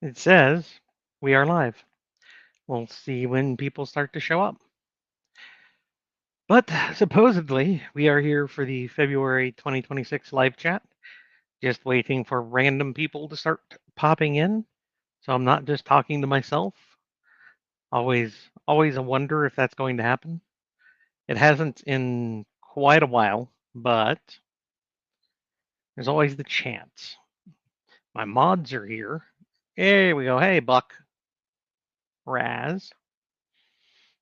It says we are live. We'll see when people start to show up. But supposedly, we are here for the February 2026 live chat, just waiting for random people to start popping in. So I'm not just talking to myself. Always a wonder if that's going to happen. It hasn't in quite a while, but there's always the chance. My mods are here. Here we go. Hey, Buck. Raz.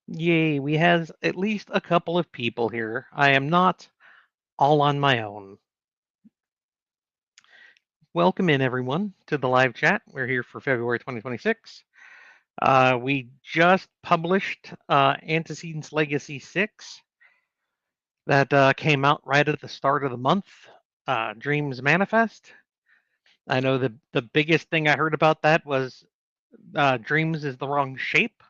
Yay, we have at least a couple of people here. I am not all on my own. Welcome in, everyone, to the live chat. We're here for February 2026. We just published Antecedents Legacy 6. That came out right at the start of the month. Dreams Manifest. I know the biggest thing I heard about that was Dreams is the wrong shape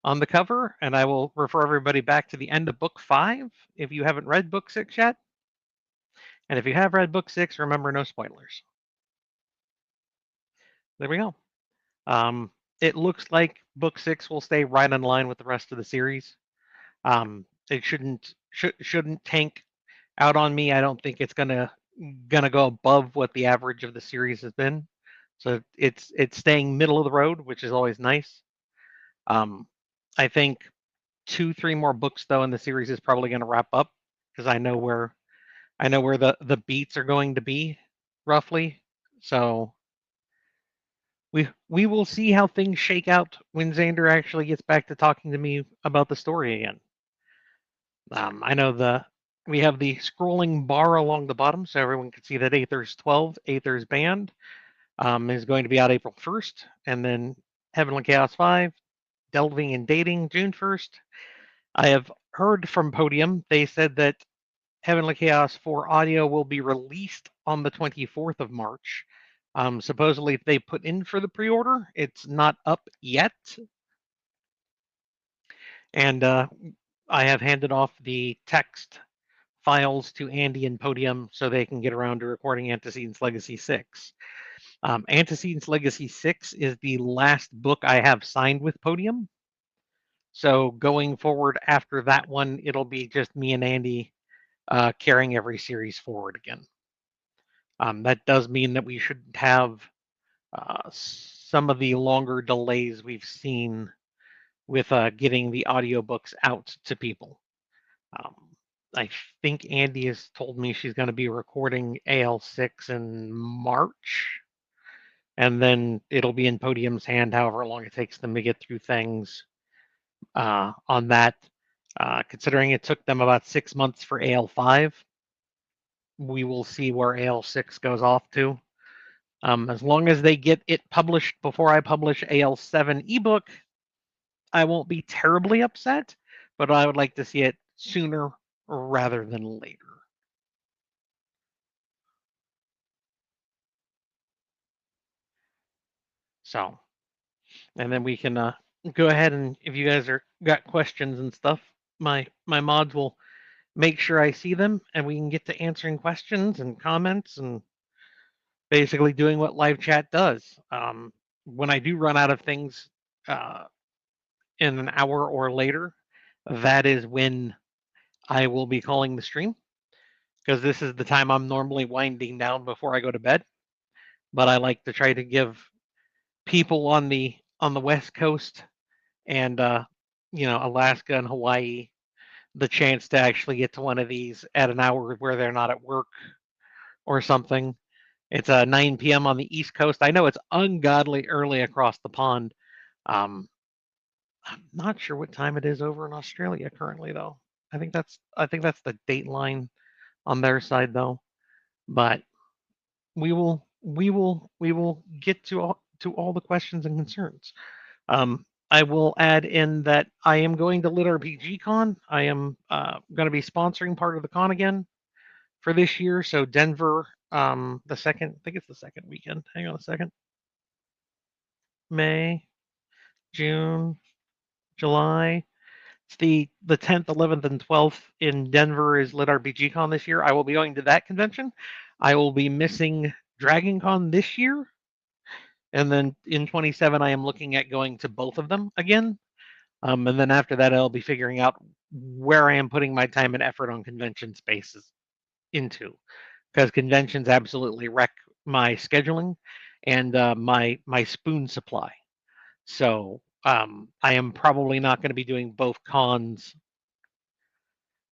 on the cover, and I will refer everybody back to the end of book 5 if you haven't read book 6 yet. And if you have read book 6, remember no spoilers. There we go. It looks like book 6 will stay right in line with the rest of the series. It shouldn't tank out on me. I don't think it's gonna go above what the average of the series has been. So it's staying middle of the road, which is always nice. I think 2-3 more books though in the series is probably going to wrap up because I know where the beats are going to be roughly. So we will see how things shake out when Xander actually gets back to talking to me about the story again. I know we have the scrolling bar along the bottom so everyone can see that Aether's 12, Aether's Band, is going to be out April 1st, and then Heavenly Chaos 5, Delving and Dating, June 1st. I have heard from Podium. They said that Heavenly Chaos 4 audio will be released on the 24th of March. Supposedly, they put in for the pre-order. It's not up yet. And I have handed off the text files to Andy and Podium so they can get around to recording Antecedents Legacy 6. Antecedents Legacy 6 is the last book I have signed with Podium. So going forward after that one, it'll be just me and Andy carrying every series forward again. That does mean that we should have some of the longer delays we've seen with getting the audiobooks out to people. I think Andy has told me she's going to be recording AL6 in March, and then it'll be in Podium's hand however long it takes them to get through things on that. Considering it took them about 6 months for AL5, we will see where AL6 goes off to. As long as they get it published before I publish AL7 ebook, I won't be terribly upset, but I would like to see it sooner rather than later. So, and then we can go ahead and if you guys got questions and stuff, my mods will make sure I see them and we can get to answering questions and comments and basically doing what live chat does. When I do run out of things in an hour or later, that is when I will be calling the stream because this is the time I'm normally winding down before I go to bed. But I like to try to give people on the West Coast and Alaska and Hawaii the chance to actually get to one of these at an hour where they're not at work or something. It's 9 p.m. on the East Coast. I know it's ungodly early across the pond. I'm not sure what time it is over in Australia currently, though. I think that's the date line on their side, though. But we will get to all the questions and concerns. I will add in that I am going to Lit RPG Con. I am going to be sponsoring part of the con again for this year. So Denver, the second, I think it's the second weekend. Hang on a second. May, June, July. It's the 10th, 11th, and 12th in Denver is Lit RPG Con this year. I will be going to that convention. I will be missing Dragon Con this year And then in 27, I am looking at going to both of them again. And then after that, I'll be figuring out where I am putting my time and effort on convention spaces into, because conventions absolutely wreck my scheduling and my spoon supply. So I am probably not going to be doing both cons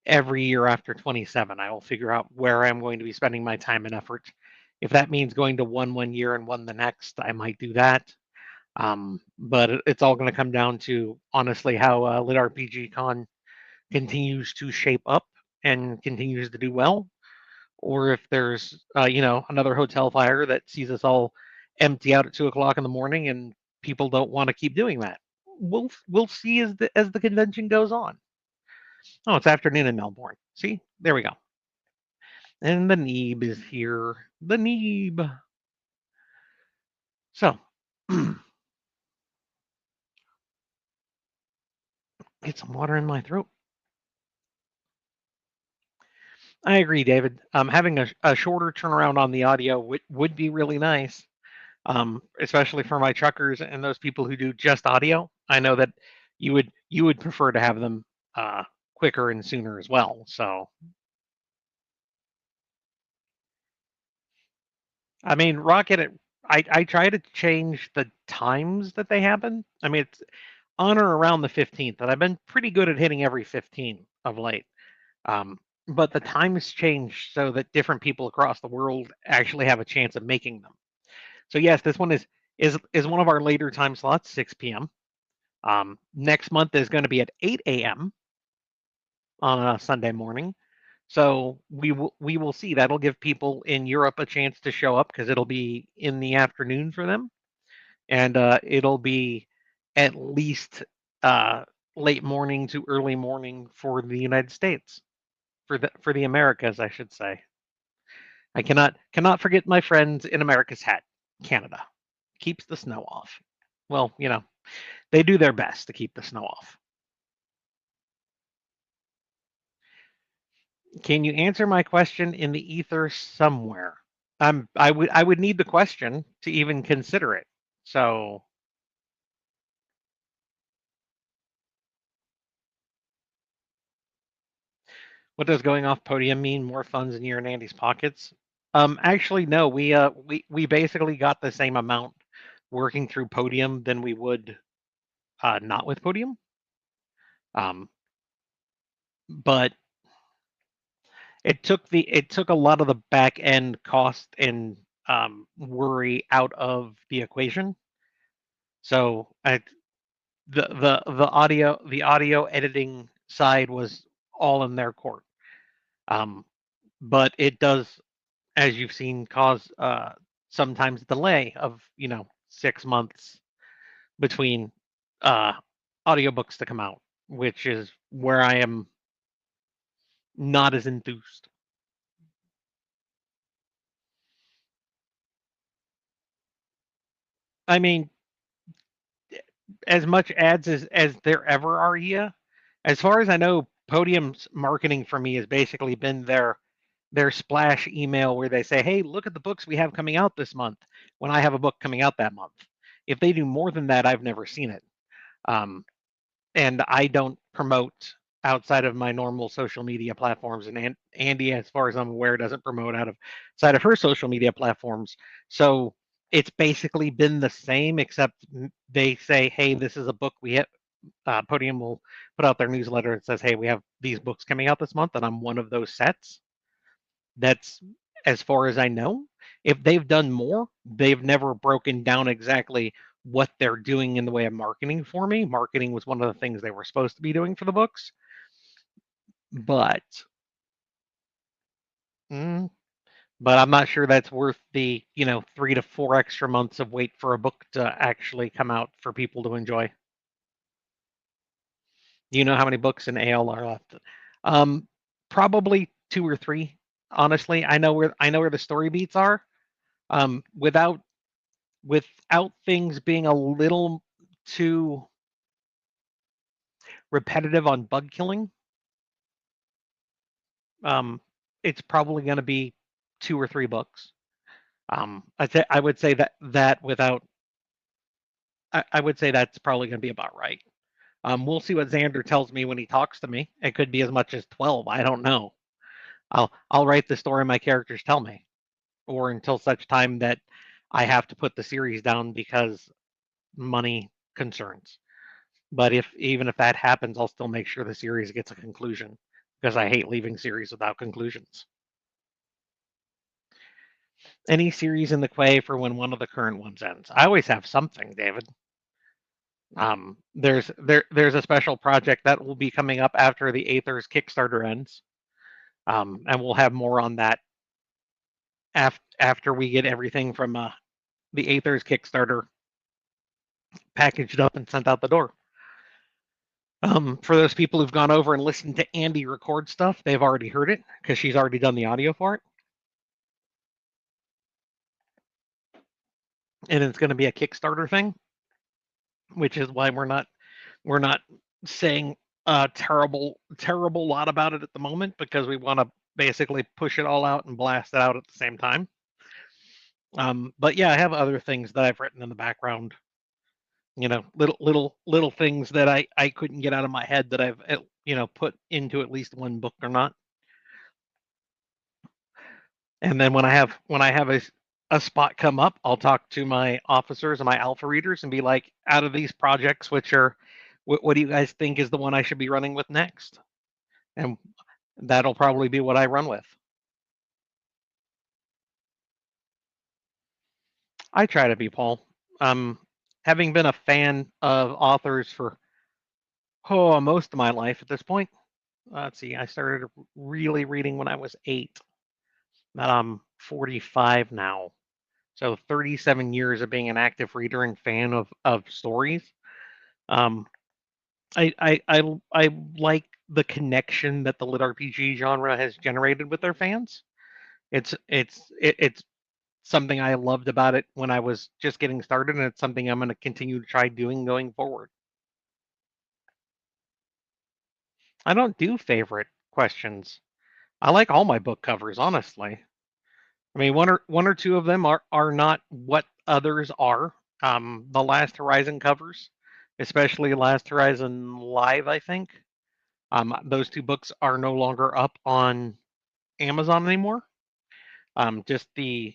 every year after 27. I will figure out where I'm going to be spending my time and effort. If that means going to one year and one the next, I might do that. But it's all going to come down to honestly how Lit RPG Con continues to shape up and continues to do well, or if there's another hotel fire that sees us all empty out at 2 o'clock in the morning and people don't want to keep doing that. We'll see as the convention goes on. Oh, it's afternoon in Melbourne. See, there we go. And the Neeb is here. The Neeb. So, get some water in my throat. I agree, David. Having a shorter turnaround on the audio would be really nice, especially for my truckers and those people who do just audio. I know that you would prefer to have them quicker and sooner as well. So, I mean, Rocket. I try to change the times that they happen. I mean, it's on or around the 15th, and I've been pretty good at hitting every 15 of late. Um, but the times change so that different people across the world actually have a chance of making them. So yes, this one is one of our later time slots, 6 p.m. Next month is going to be at 8 a.m. on a Sunday morning. So we will see. That'll give people in Europe a chance to show up because it'll be in the afternoon for them, and it'll be at least uh, late morning to early morning for the United States, for the Americas, I should say. I cannot forget my friends in America's hat, Canada. Keeps the snow off. Well, they do their best to keep the snow off. Can you answer my question in the ether somewhere? I would need the question to even consider it. So, what does going off podium mean? More funds in your and Andy's pockets? Actually, no. We basically got the same amount working through podium than we would not with podium. Um, but it took a lot of the back end cost and worry out of the equation. So the audio editing side was all in their court. Um, but it does, as you've seen, cause sometimes delay of 6 months between uh, audiobooks to come out, which is where I am not as enthused. I mean, as much ads as there ever are here. As far as I know, Podium's marketing for me has basically been their splash email where they say, "Hey, look at the books we have coming out this month." When I have a book coming out that month, if they do more than that, I've never seen it. Um, and I don't promote outside of my normal social media platforms, and Andy, as far as I'm aware, doesn't promote outside of her social media platforms. So it's basically been the same, except they say, "Hey, this is a book we have." Podium will put out their newsletter and says, "Hey, we have these books coming out this month," and I'm one of those sets. That's as far as I know. If they've done more, they've never broken down exactly what they're doing in the way of marketing for me. Marketing was one of the things they were supposed to be doing for the books, but mm, but I'm not sure that's worth the 3 to 4 extra months of wait for a book to actually come out for people to enjoy. Do you know how many books in AL are left? Um, Probably two or three. Honestly, I know where the story beats are. Without things being a little too repetitive on bug killing, um, it's probably going to be two or three books. I would say that without I would say that's probably going to be about right. We'll see what Xander tells me when he talks to me. It could be as much as 12. I don't know. I'll write the story my characters tell me, or until such time that I have to put the series down because money concerns. But if even if that happens, I'll still make sure the series gets a conclusion because I hate leaving series without conclusions. Any series in the quay for when one of the current ones ends. I always have something, David. There's a special project that will be coming up after the Aethers Kickstarter ends, and we'll have more on that after we get everything from the Aethers Kickstarter packaged up and sent out the door. For those people who've gone over and listened to Andy record stuff, they've already heard it because she's already done the audio for it. And it's going to be a Kickstarter thing, which is why we're not saying a terrible lot about it at the moment, because we want to basically push it all out and blast it out at the same time. But yeah, I have other things that I've written in the background. You know, little things that I couldn't get out of my head that I've put into at least one book or not. And then when I have a spot come up, I'll talk to my officers and my alpha readers and be like, out of these projects, what do you guys think is the one I should be running with next? And that'll probably be what I run with. I try to be, Paul. Having been a fan of authors for most of my life at this point. Let's see, I started really reading when I was 8. But I'm 45 now. So 37 years of being an active reader and fan of stories. Um, I like the connection that the lit RPG genre has generated with their fans. It's something I loved about it when I was just getting started, and it's something I'm going to continue to try doing going forward. I don't do favorite questions. I like all my book covers, honestly. I mean, one or two of them are not what others are. The Last Horizon covers, especially Last Horizon Live, I think. Those two books are no longer up on Amazon anymore. Just the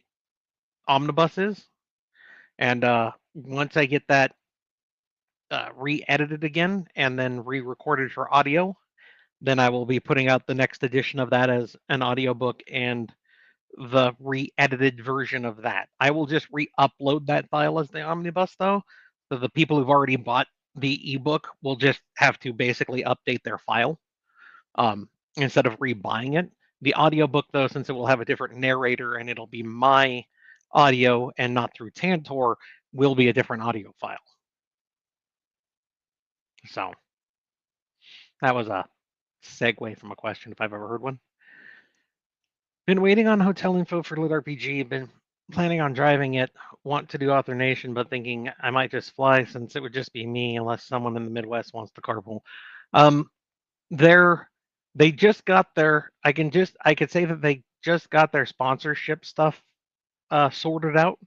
omnibuses. And once I get that re-edited again and then re-recorded for audio, then I will be putting out the next edition of that as an audiobook and the re-edited version of that. I will just re-upload that file as the omnibus, though, so the people who've already bought the ebook will just have to basically update their file instead of rebuying it. The audiobook, though, since it will have a different narrator and it'll be my audio and not through Tantor, will be a different audio file. So that was a segue from a question, if I've ever heard one. Been waiting on hotel info for Lit RPG. Been planning on driving it. Want to do Author Nation, but thinking I might just fly since it would just be me unless someone in the Midwest wants to carpool. They just got their. I could say that they just got their sponsorship stuff sorted out,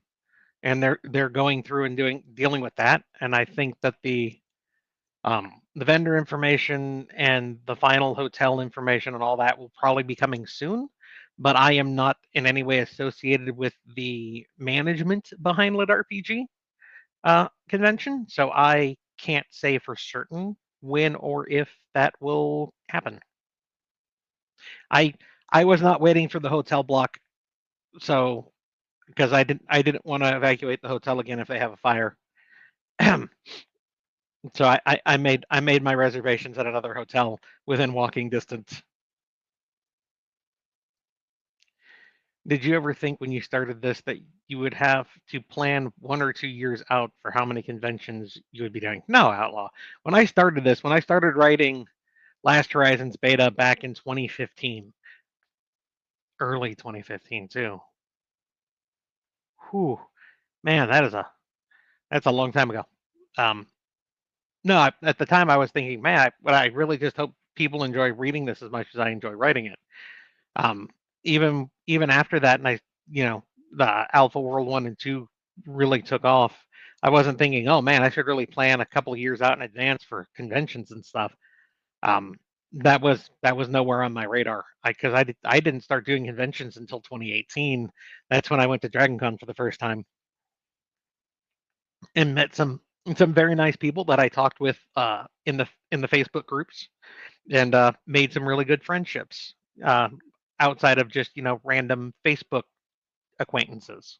and they're going through and dealing with that. And I think that the vendor information and the final hotel information and all that will probably be coming soon. But I am not in any way associated with the management behind Lit RPG convention, so I can't say for certain when or if that will happen. I was not waiting for the hotel block, so because I didn't want to evacuate the hotel again if they have a fire. So I made my reservations at another hotel within walking distance. Did you ever think when you started this that you would have to plan 1 or 2 years out for how many conventions you would be doing? No, Outlaw. When I started writing Last Horizons beta back in 2015, early 2015 too. Whew, man, that's a long time ago. No, at the time I was thinking, man, I really just hope people enjoy reading this as much as I enjoy writing it. Even after that, and the Alpha World 1 and 2 really took off, I wasn't thinking, oh man, I should really plan a couple of years out in advance for conventions and stuff. Um, that was nowhere on my radar. Because I didn't start doing conventions until 2018. That's when I went to Dragon Con for the first time and met some very nice people that I talked with in the Facebook groups, and made some really good friendships uh, outside of just random Facebook acquaintances.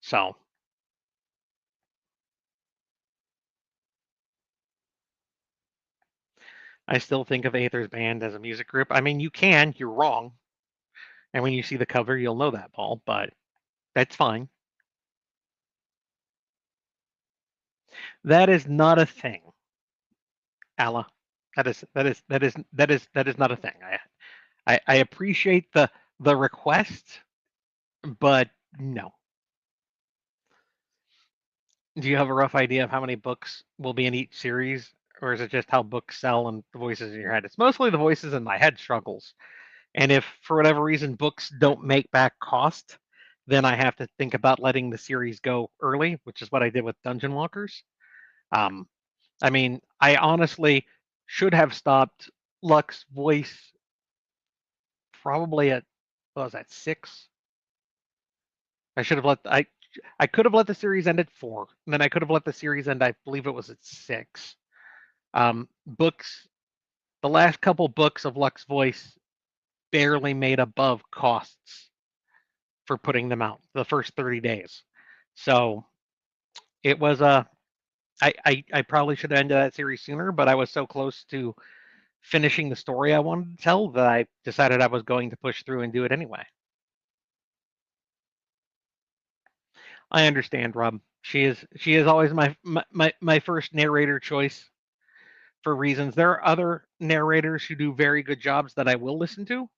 So I still think of Aether's Band as a music group. I mean, you can, you're wrong, and when you see the cover, you'll know that, Paul. But that's fine. That is not a thing, Alla. That is not a thing. I appreciate the request, but no. Do you have a rough idea of how many books will be in each series, or is it just how books sell and the voices in your head? It's mostly the voices in my head struggles. And if for whatever reason books don't make back cost, then I have to think about letting the series go early, which is what I did with Dungeon Walkers. Um, I mean, I honestly should have stopped Luck's voice probably at what was that 6? I should have let I could have let the series end at 4, and then I could have let the series end. I believe it was at 6. Books, the last couple books of Luck's voice barely made above costs for putting them out the first 30 days. So it was a I probably should have ended that series sooner, but I was so close to finishing the story I wanted to tell that I decided I was going to push through and do it anyway. I understand, Rob. She is always my first narrator choice for reasons. There are other narrators who do very good jobs that I will listen to.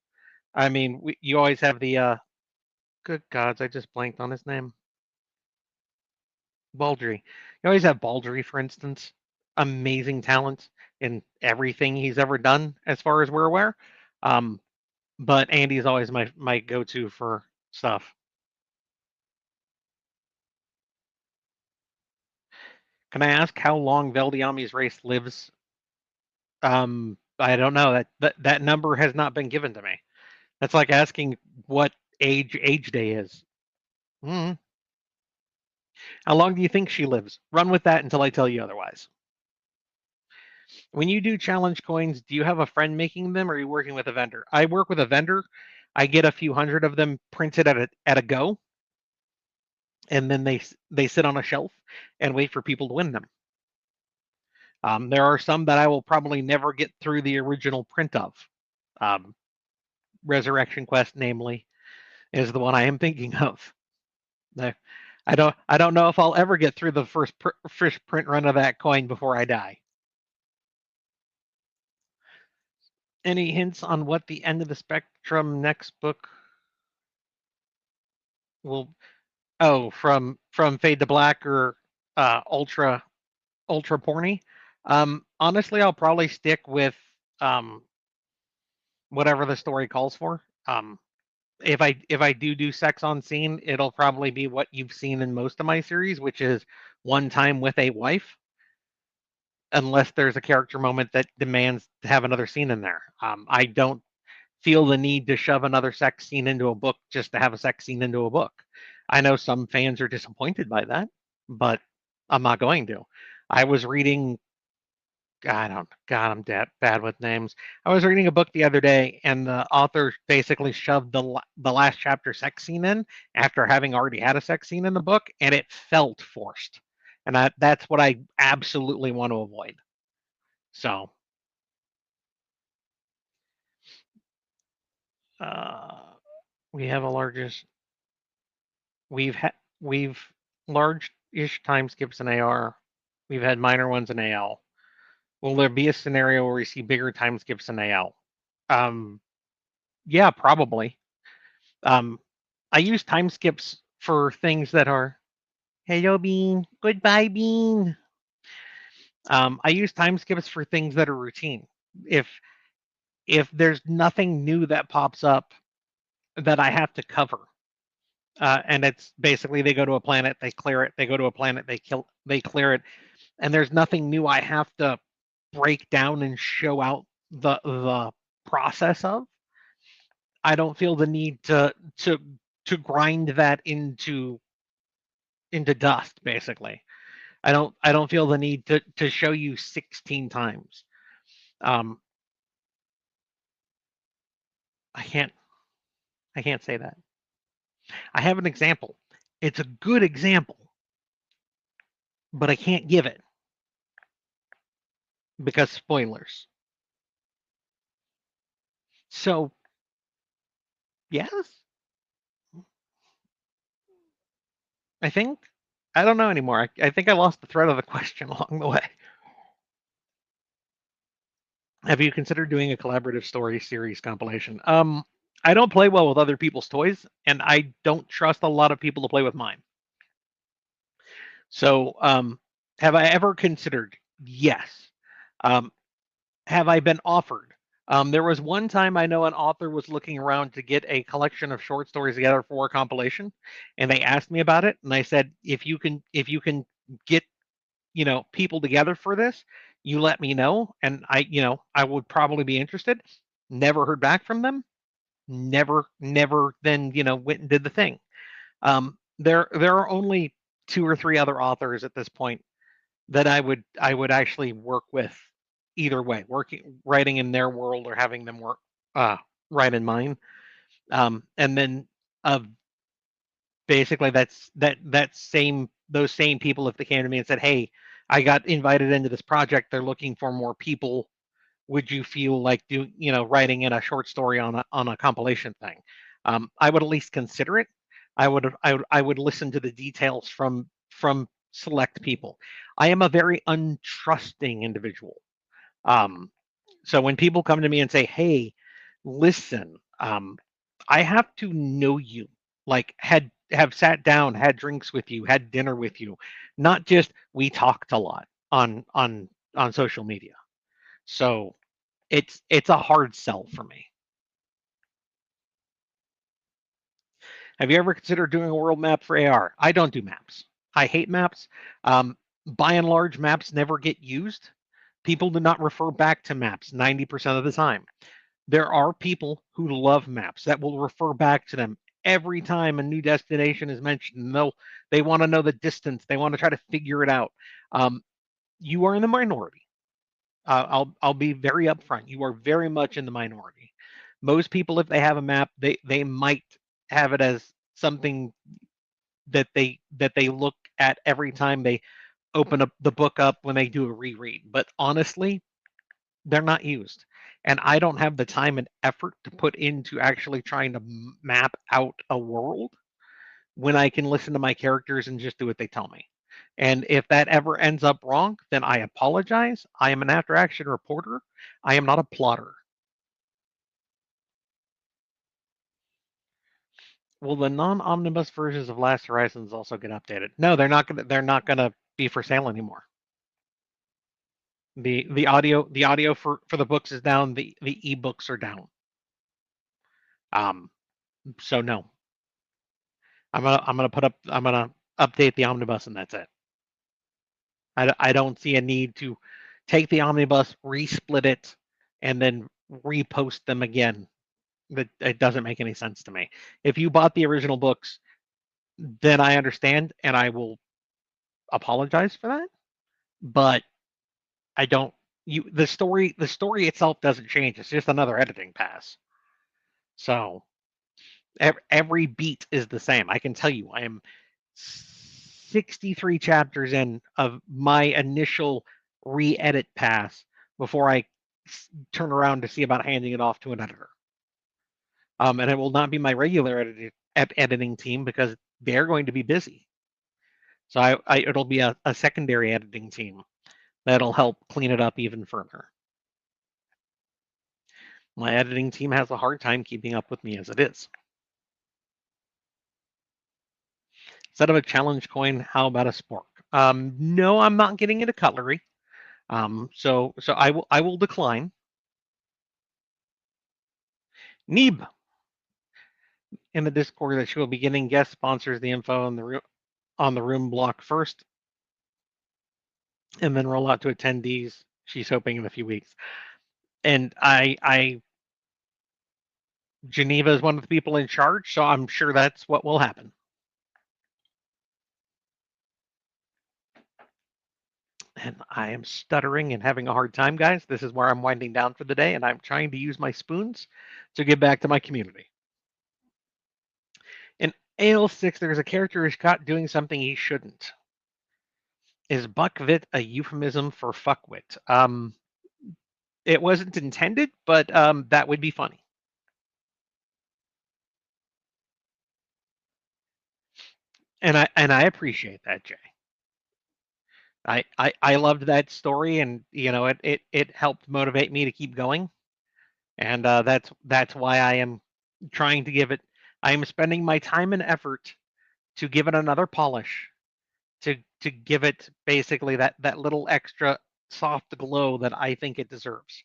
I mean, you always have the good gods, I just blanked on his name. Baldry. You always have Baldry, for instance. Amazing talent in everything he's ever done, as far as we're aware. Um, but Andy's always my go-to for stuff. Can I ask how long Veldiami's race lives? I don't know. That number has not been given to me. That's like asking what age day is. Mm. How long do you think she lives? Run with that until I tell you otherwise. When you do challenge coins, do you have a friend making them, or are you working with a vendor? I work with a vendor. I get a few hundred of them printed at a go, and then they sit on a shelf and wait for people to win them. There are some that I will probably never get through the original print of. Um, Resurrection Quest, namely, is the one I am thinking of. I don't know if I'll ever get through the first print run of that coin before I die. Any hints on what the End of the Spectrum next book will? Oh, from Fade to Black or Ultra Porny. Honestly, I'll probably stick with um, whatever the story calls for. If I do sex on scene, it'll probably be what you've seen in most of my series, which is one time with a wife, unless there's a character moment that demands to have another scene in there. I don't feel the need to shove another sex scene into a book just to have a sex scene into a book. I know some fans are disappointed by that, but I'm not going to. I was reading God, I'm bad with names. I was reading a book the other day, and the author basically shoved the last chapter sex scene in after having already had a sex scene in the book, and it felt forced. And that's what I absolutely want to avoid. So, uh, we have a largest. We've large-ish time skips in AR. We've had minor ones in AL. Will there be a scenario where we see bigger time skips in AL? Yeah, probably. Um, I use time skips for things that are, hello, Bean. Goodbye, Bean. I use time skips for things that are routine. If if there's nothing new that pops up that I have to cover, And it's basically they go to a planet, they clear it, they go to a planet, they clear it, and there's nothing new I have to break down and show out the process of. I don't feel the need to grind that into dust, basically. I don't feel the need to show you 16 times. Um, I can't I can't say that. I have an example. It's a good example, but I can't give it because spoilers. So yes, I think I don't know anymore. I think I lost the thread of the question along the way. Have you considered doing a collaborative story series compilation? I don't play well with other people's toys, and I don't trust a lot of people to play with mine. So, have I ever considered? Yes. Um, have I been offered? There was one time I know an author was looking around to get a collection of short stories together for a compilation, and they asked me about it, and I said, if you can get people together for this, you let me know, and I would probably be interested. Never heard back from them. Never then went and did the thing. There are only two or three other authors at this point that I would actually work with either way, working writing in their world or having them work write in mine. And then uh, basically that same those same people, if they came to me and said, "Hey, I got invited into this project. They're looking for more people. Would you feel like writing in a short story on a compilation thing?" I would at least consider it. I would listen to the details from select people. I am a very untrusting individual. Um, so when people come to me and say, "Hey, listen, I have to know you, like have sat down, had drinks with you, had dinner with you, not just we talked a lot on social media." So it's a hard sell for me. Have you ever considered doing a world map for AR? I don't do maps. I hate maps. By and large, maps never get used. People do not refer back to maps 90% of the time. There are people who love maps that will refer back to them every time a new destination is mentioned. They want to know the distance. They want to try to figure it out. Um, you are in the minority. I'll be very upfront. You are very much in the minority. Most people, if they have a map, they might have it as something that they look at every time they open up the book up when they do a reread. But honestly, they're not used. And I don't have the time and effort to put into actually trying to map out a world when I can listen to my characters and just do what they tell me. And if that ever ends up wrong, then I apologize. I am an after action reporter. I am not a plotter. Will the non-omnibus versions of Last Horizons also get updated? No, they're not gonna be for sale anymore. The audio for the books is down, the ebooks are down. Um so no. I'm gonna update the omnibus and that's it. I don't see a need to take the omnibus, resplit it, and then repost them again. That it doesn't make any sense to me. If you bought the original books, then I understand and I will apologize for that. But I don't the story itself doesn't change. It's just another editing pass. So every beat is the same. I can tell you, I am 63 chapters in of my initial re-edit pass before I turn around to see about handing it off to an editor. And it will not be my regular editing team because they're going to be busy. So it'll be a secondary editing team that'll help clean it up even further. My editing team has a hard time keeping up with me as it is. Instead of a challenge coin, how about a spork? No, I'm not getting into cutlery. So I will decline. Neeb, in the Discord that she will be getting guest sponsors the info on the room block first, and then roll out to attendees. She's hoping in a few weeks. And Geneva is one of the people in charge, so I'm sure that's what will happen. And I am stuttering and having a hard time, guys. This is where I'm winding down for the day, and I'm trying to use my spoons to get back to my community. In AL6, there's a character who's caught doing something he shouldn't. Is buckwit a euphemism for fuckwit? It wasn't intended, but that would be funny. And I appreciate that, Jay. I loved that story, and it helped motivate me to keep going, and that's why I am trying to give it. I am spending my time and effort to give it another polish, to give it basically that little extra soft glow that I think it deserves.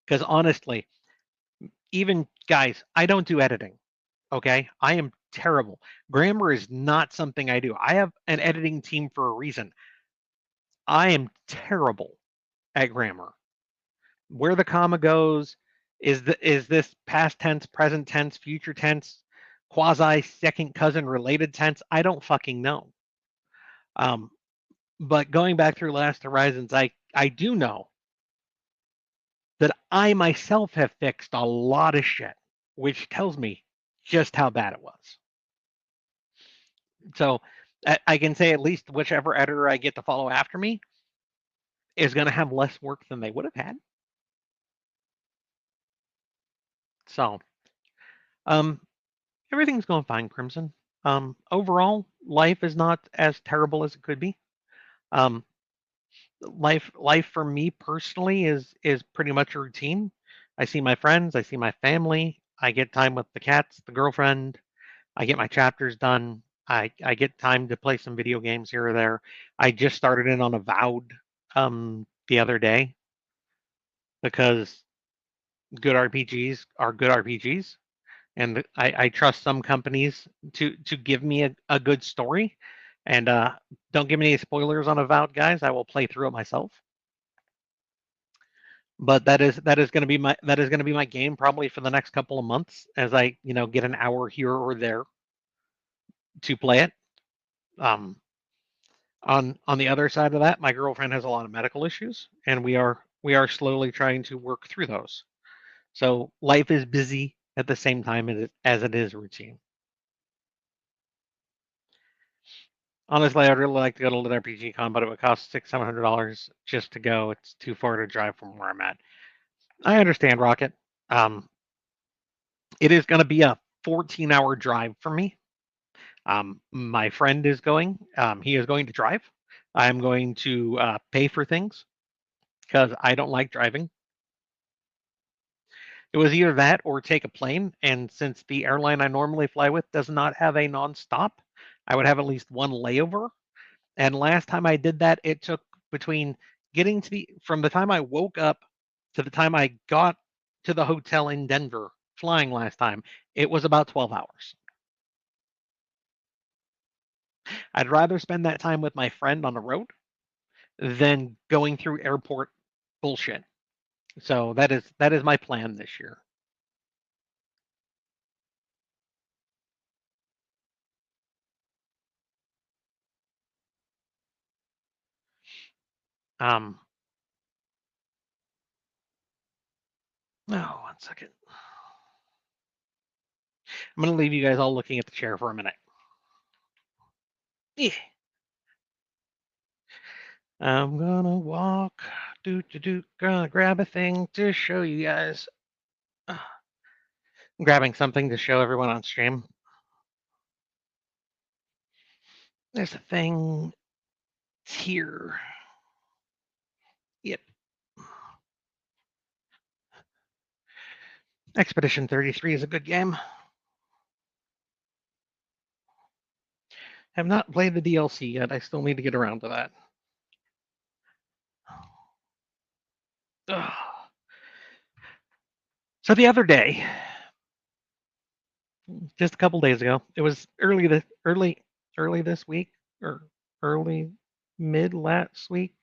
Because honestly, even guys, I don't do editing. Okay, I am terrible. Grammar is not something I do. I have an editing team for a reason. I am terrible at grammar. Where the comma goes, is this past tense, present tense, future tense, quasi second cousin related tense? I don't fucking know. But going back through Last Horizons, I do know that I myself have fixed a lot of shit, which tells me just how bad it was. So I can say at least whichever editor I get to follow after me is going to have less work than they would have had. So, everything's going fine, Crimson. Overall, life is not as terrible as it could be. Um, life for me personally is pretty much a routine. I see my friends, I see my family, I get time with the cats, the girlfriend, I get my chapters done. I get time to play some video games here or there. I just started in on Avowed the other day because good RPGs are good RPGs, and I trust some companies to give me a good story. And don't give me any spoilers on Avowed, guys. I will play through it myself. But that is going to be my game probably for the next couple of months as I get an hour here or there to play it. Um, on the other side of that, my girlfriend has a lot of medical issues, and we are slowly trying to work through those. So life is busy at the same time as it is routine. Honestly, I'd really like to go to Lit RPG Con, but it would cost $600-700 just to go. It's too far to drive from where I'm at. I understand, Rocket. Um, it is going to be a 14-hour drive for me. My friend is going. He is going to drive. I'm going to pay for things because I don't like driving. It was either that or take a plane. And since the airline I normally fly with does not have a nonstop, I would have at least one layover. And last time I did that, it took between getting to from the time I woke up to the time I got to the hotel in Denver flying last time, it was about 12 hours. I'd rather spend that time with my friend on the road than going through airport bullshit. So that is my plan this year. Um, oh, 1 second. I'm gonna leave you guys all looking at the chair for a minute. Yeah. I'm gonna walk, gonna grab a thing to show you guys. I'm grabbing something to show everyone on stream. There's a thing here. Yep. Expedition 33 is a good game. Have not played the DLC yet. I still need to get around to that. Ugh. So the other day, just a couple days ago. It was early this week or early mid last week.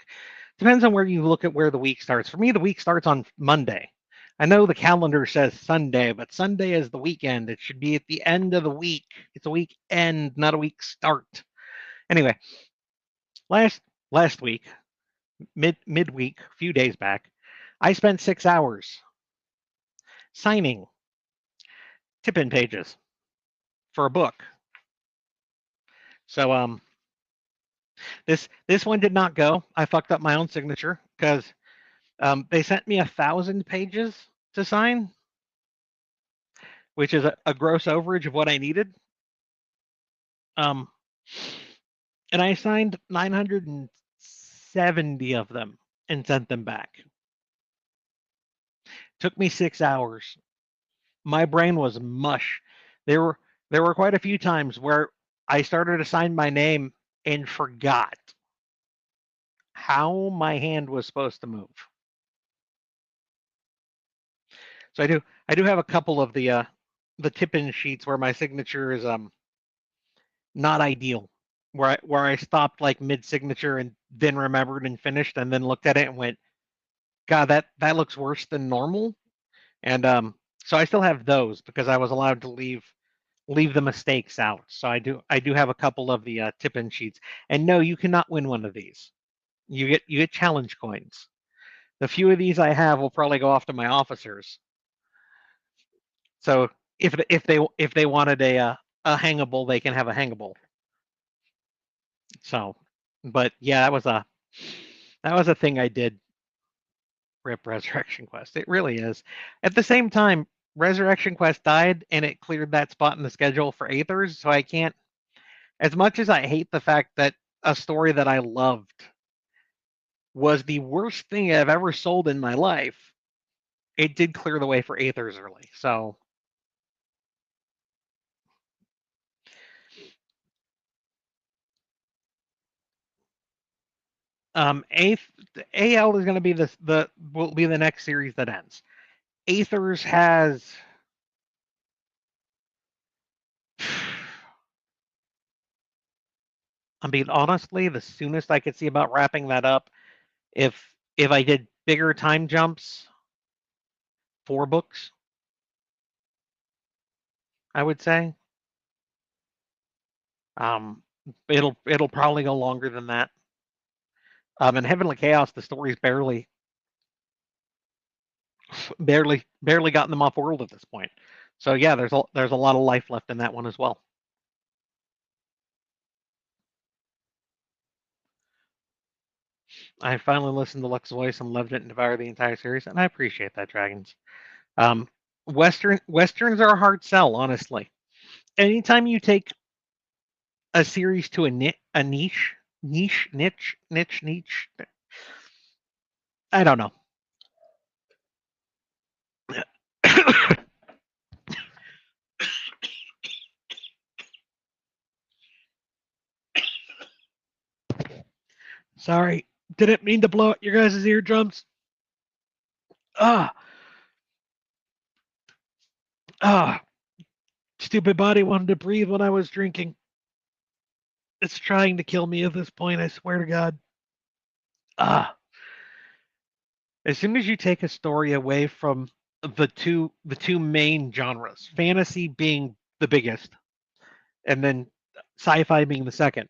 Depends on where you look at where the week starts. For me, the week starts on Monday. I know the calendar says Sunday, but Sunday is the weekend. It should be at the end of the week. It's a week end, not a week start. Anyway, last last week, midweek, a few days back, I spent 6 hours signing tip-in pages for a book. So this one did not go. I fucked up my own signature because they sent me 1,000 pages to sign, which is a gross overage of what I needed. Um, and I signed 970 of them and sent them back. Took me 6 hours. My brain was mush. There were quite a few times where I started to sign my name and forgot how my hand was supposed to move. So I do have a couple of the tip-in sheets where my signature is not ideal, where I stopped like mid-signature and then remembered and finished and then looked at it and went, God, that looks worse than normal. And so I still have those because I was allowed to leave the mistakes out. So I do have a couple of the tip-in sheets. And no, you cannot win one of these. You get challenge coins. The few of these I have will probably go off to my officers. So if they wanted a hangable, they can have a hangable. So, but yeah, that was a thing I did. Rip Resurrection Quest. It really is. At the same time, Resurrection Quest died, and it cleared that spot in the schedule for Aethers. So I can't. As much as I hate the fact that a story that I loved was the worst thing I've ever sold in my life, it did clear the way for Aethers early. So eighth AL is going to be the will be the next series that ends. Aethers has I mean honestly, the soonest I could see about wrapping that up if I did bigger time jumps, 4 books, I would say. Um it'll probably go longer than that. In Heavenly Chaos, the story's barely gotten them off world at this point. So yeah, there's a lot of life left in that one as well. I finally listened to Lux's voice and loved it and devoured the entire series, and I appreciate that, Dragons. Um, westerns are a hard sell, honestly. Anytime you take a series to a niche, I don't know. Sorry, didn't mean to blow out your guys' eardrums. Ah, ah, stupid body wanted to breathe when I was drinking. It's trying to kill me at this point, I swear to God. Ah. As soon as you take a story away from the two main genres, fantasy being the biggest, and then sci-fi being the second.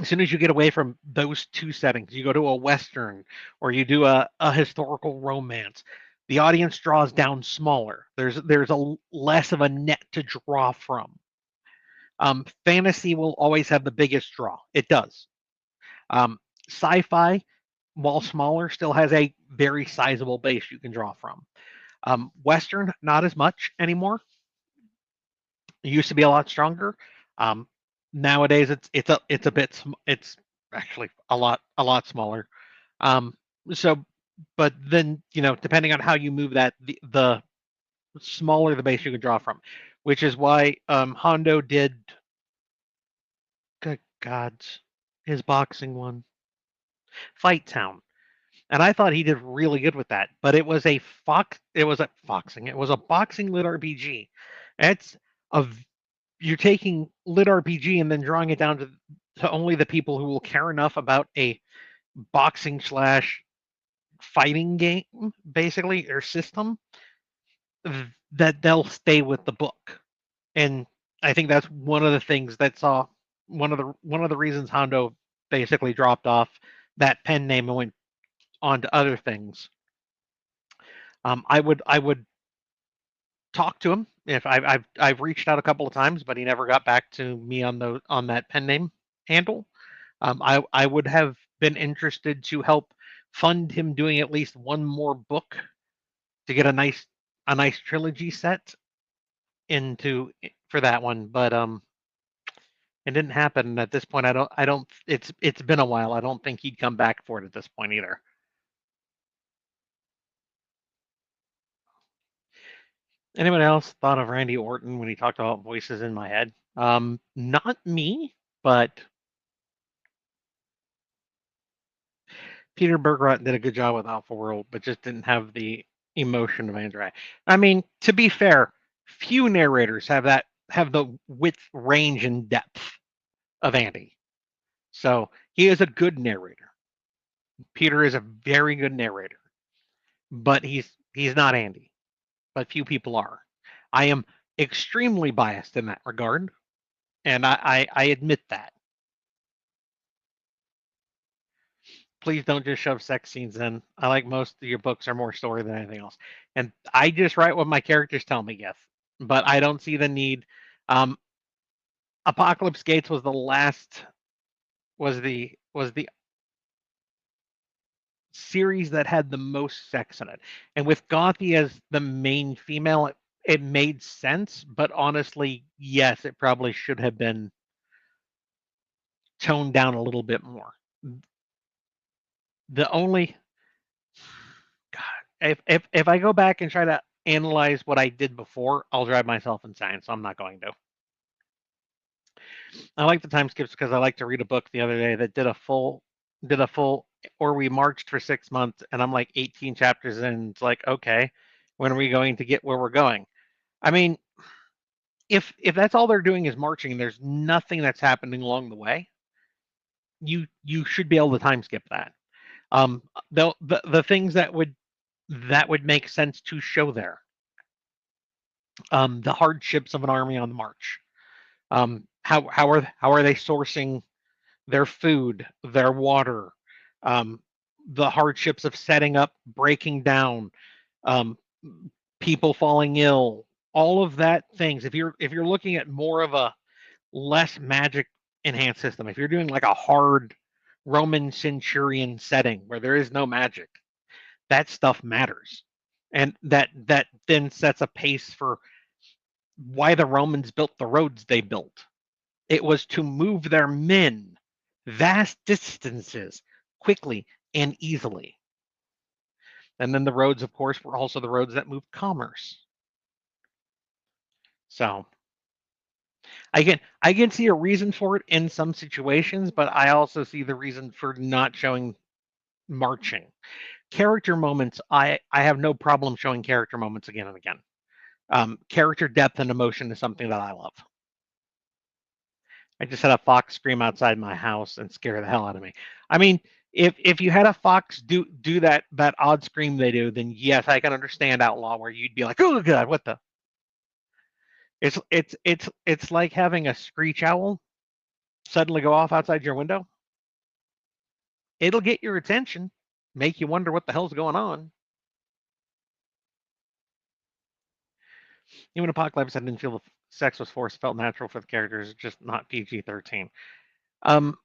As soon as you get away from those two settings, you go to a western or you do a historical romance, the audience draws down smaller. There's a less of a net to draw from. Fantasy will always have the biggest draw. It does. Sci-fi, while smaller, still has a very sizable base you can draw from. Western, not as much anymore. It used to be a lot stronger. Um, Nowadays, it's actually a lot smaller. Um, so, but then depending on how you move that, the smaller the base you can draw from, which is why Hondo did. Good gods, his boxing one, Fight Town. And I thought he did really good with that. But it was a boxing lit RPG. It's of you're taking lit RPG and then drawing it down to only the people who will care enough about a boxing slash fighting game, basically, or system, that they'll stay with the book. And I think that's one of the things that saw one of the reasons Hondo basically dropped off that pen name and went on to other things. I would talk to him if I've reached out a couple of times, but he never got back to me on that pen name handle. I would have been interested to help fund him doing at least one more book to get a nice trilogy set into for that one, but it didn't happen. At this point, I don't. It's been a while. I don't think he'd come back for it at this point either. Anyone else thought of Randy Orton when he talked about voices in my head? Not me, but Peter Bergeron did a good job with Alpha World, but just didn't have the emotion of Andrei. I mean, to be fair, few narrators have the width, range, and depth of Andy. So he is a good narrator. Peter is a very good narrator, but he's not Andy. But few people are. I am extremely biased in that regard, and I admit that. Please don't just shove sex scenes in. I like most of your books are more story than anything else. And I just write what my characters tell me, yes. But I don't see the need. Um, Apocalypse Gates was the series that had the most sex in it. And with Gothi as the main female, it made sense, but honestly, yes, it probably should have been toned down a little bit more. The only God, if I go back and try to analyze what I did before, I'll drive myself insane. So I'm not going to. I like the time skips because I like to read a book the other day that did a full, or we marched for 6 months, and I'm like 18 chapters in. It's like, okay, when are we going to get where we're going? I mean, if that's all they're doing is marching, there's nothing that's happening along the way. You should be able to time skip that. The things that would make sense to show there. The hardships of an army on the march. How are they sourcing their food, their water, um, the hardships of setting up, breaking down, um, people falling ill, all of that things. If you're looking at more of a less magic enhanced system, if you're doing like a hard Roman centurion setting where there is no magic, that stuff matters, and that then sets a pace for why the Romans built the roads they built. It was to move their men vast distances quickly and easily. And then the roads, of course, were also the roads that moved commerce. So I can see a reason for it in some situations, but I also see the reason for not showing marching. Character moments, I have no problem showing character moments again and again. Character depth and emotion is something that I love. I just had a fox scream outside my house and scare the hell out of me. I mean, if you had a fox do that odd scream they do, then yes, I can understand Outlaw where you'd be like, oh god, what the? It's like having a screech owl suddenly go off outside your window. It'll get your attention, make you wonder what the hell's going on. Even Apocalypse, I didn't feel the sex was forced; felt natural for the characters, just not PG-13. Um,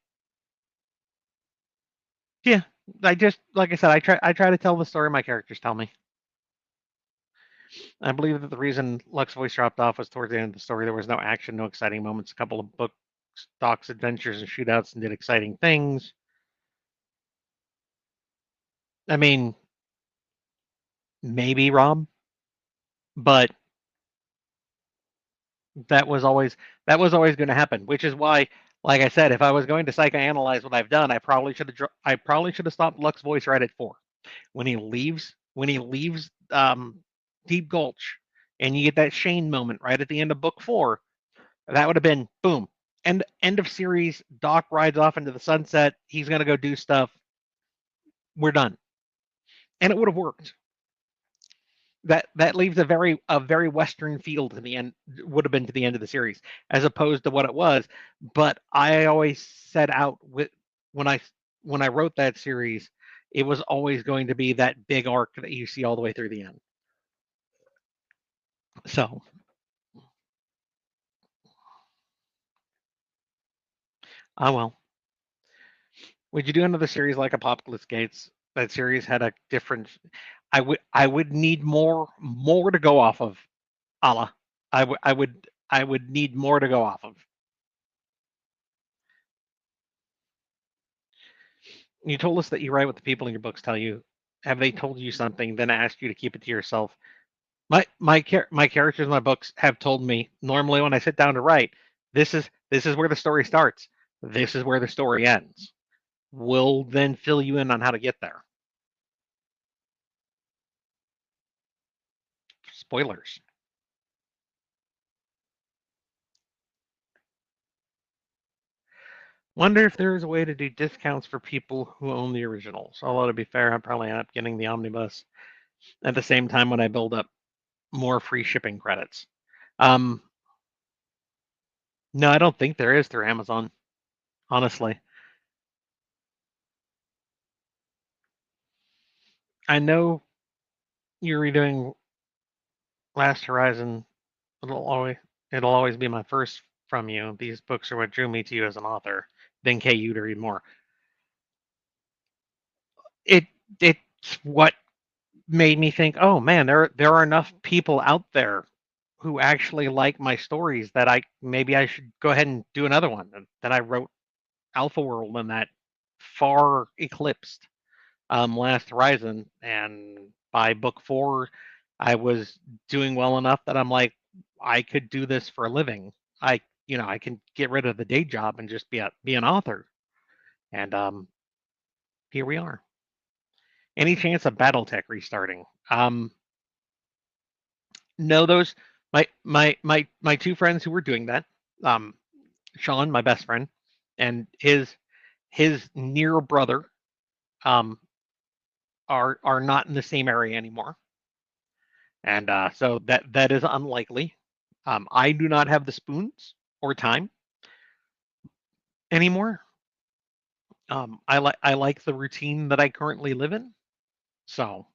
yeah, I just like I said, I try to tell the story my characters tell me. I believe that the reason Luck's voice dropped off was towards the end of the story. There was no action, no exciting moments. A couple of book stocks, adventures, and shootouts, and did exciting things. I mean, maybe Rob, but that was always going to happen. Which is why, like I said, if I was going to psychoanalyze what I've done, I probably should have stopped Luck's voice right at 4 when he leaves Deep Gulch and you get that Shane moment right at the end of book 4, that would have been boom. End of series. Doc rides off into the sunset. He's going to go do stuff. We're done. And it would have worked. That leaves a very Western feel to the end, would have been to the end of the series, as opposed to what it was. But I always set out with when I wrote that series, it was always going to be that big arc that you see all the way through the end. So well. Would you do another series like Apocalypse Gates? That series had a different. I would need more to go off of. Allah. I would need more to go off of. You told us that you write what the people in your books tell you. Have they told you something, then asked you to keep it to yourself? My characters in my books have told me normally when I sit down to write, this is where the story starts. This is where the story ends. We'll then fill you in on how to get there. Spoilers. Wonder if there's a way to do discounts for people who own the originals. Although to be fair, I'm probably end up getting the omnibus at the same time when I build up more free shipping credits. Um, no, I don't think there is through Amazon, honestly. I know you're redoing Last Horizon. It'll always it'll always be my first from you. These books are what drew me to you as an author, then KU to read more. It it's what made me think, oh man, there are enough people out there who actually like my stories that I should go ahead and do another one. And then I wrote Alpha World, and that far eclipsed Last Horizon. And by book 4, I was doing well enough that I'm like, I could do this for a living. I can get rid of the day job and just be an author. And here we are. Any chance of BattleTech restarting? No, those my two friends who were doing that, um, Sean, my best friend, and his near brother, um, are not in the same area anymore, and so that is unlikely. I do not have the spoons or time anymore. I like the routine that I currently live in. So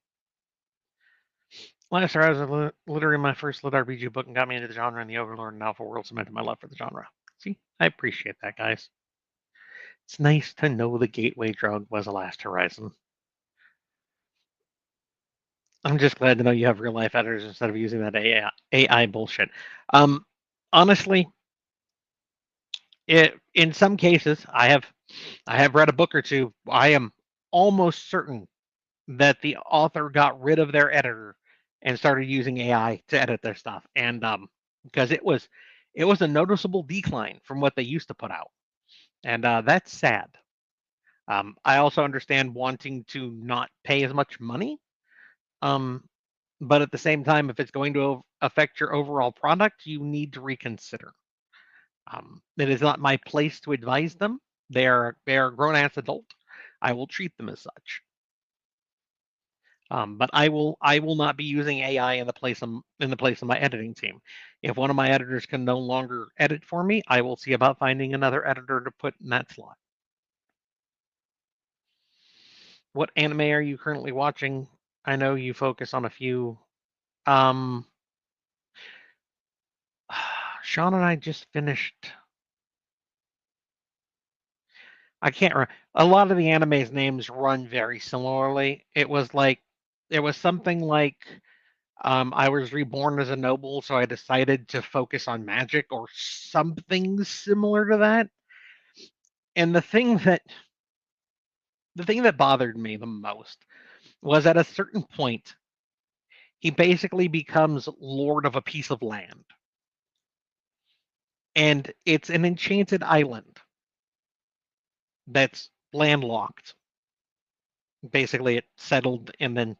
last year I was literally my first lit RPG book and got me into the genre, and the Overlord and Alpha World cemented my love for the genre. See, I appreciate that, guys. It's nice to know the gateway drug was a Last Horizon. I'm just glad to know you have real life editors instead of using that AI bullshit. Um, honestly, in some cases, I have read a book or two. I am almost certain that the author got rid of their editor and started using AI to edit their stuff, and because it was a noticeable decline from what they used to put out, and that's sad. I also understand wanting to not pay as much money. Um, but at the same time, if it's going to affect your overall product, you need to reconsider. It is not my place to advise them. They are a grown ass adult. I will treat them as such. But I will not be using AI in the place of my editing team. If one of my editors can no longer edit for me, I will see about finding another editor to put in that slot. What anime are you currently watching? I know you focus on a few. Um, Sean and I just finished. I can't remember. A lot of the anime's names run very similarly. It was something like I was reborn as a noble, so I decided to focus on magic or something similar to that. And the thing that bothered me the most was at a certain point, he basically becomes lord of a piece of land. And it's an enchanted island that's landlocked. Basically, it settled and then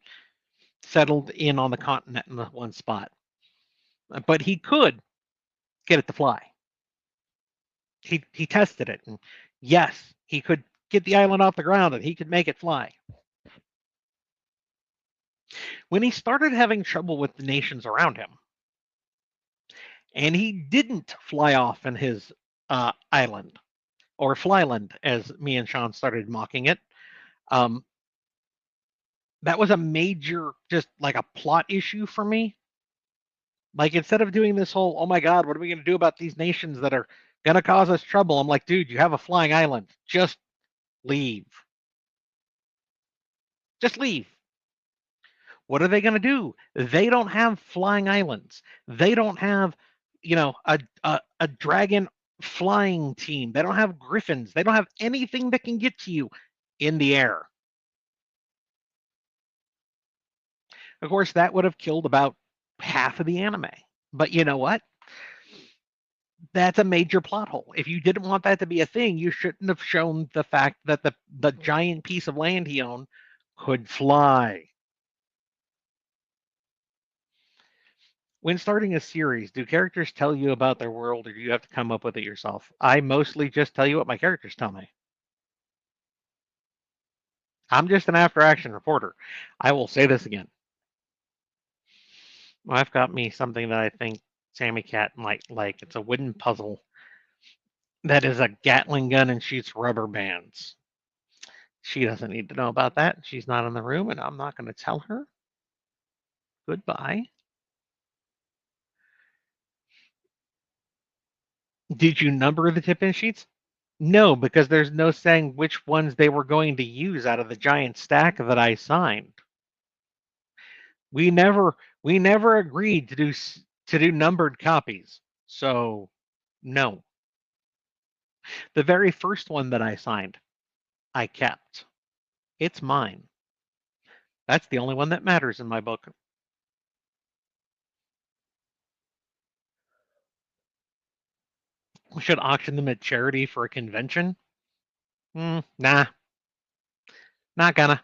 settled in on the continent in the one spot. but he could get it to fly. He tested it, and yes, he could get the island off the ground, and he could make it fly. When he started having trouble with the nations around him, and he didn't fly off in his island, or Flyland, as me and Sean started mocking it, um, that was a major, just like a plot issue for me. Like, instead of doing this whole, oh my God, what are we going to do about these nations that are going to cause us trouble? I'm like, dude, you have a flying island. Just leave. Just leave. What are they going to do? They don't have flying islands. They don't have, a dragon flying team. They don't have griffins. They don't have anything that can get to you in the air. Of course, that would have killed about half of the anime. But you know what? That's a major plot hole. If you didn't want that to be a thing, you shouldn't have shown the fact that the giant piece of land he owned could fly. When starting a series, do characters tell you about their world, or do you have to come up with it yourself? I mostly just tell you what my characters tell me. I'm just an after action reporter. I will say this again. I've got me something that I think Sammy Cat might like. It's a wooden puzzle that is a Gatling gun and shoots rubber bands. She doesn't need to know about that. She's not in the room, and I'm not going to tell her. Goodbye. Did you number the tip-in sheets? No, because there's no saying which ones they were going to use out of the giant stack that I signed. We never agreed to do numbered copies. So, no. The very first one that I signed, I kept. It's mine. That's the only one that matters in my book. We should auction them at charity for a convention. Nah, not gonna.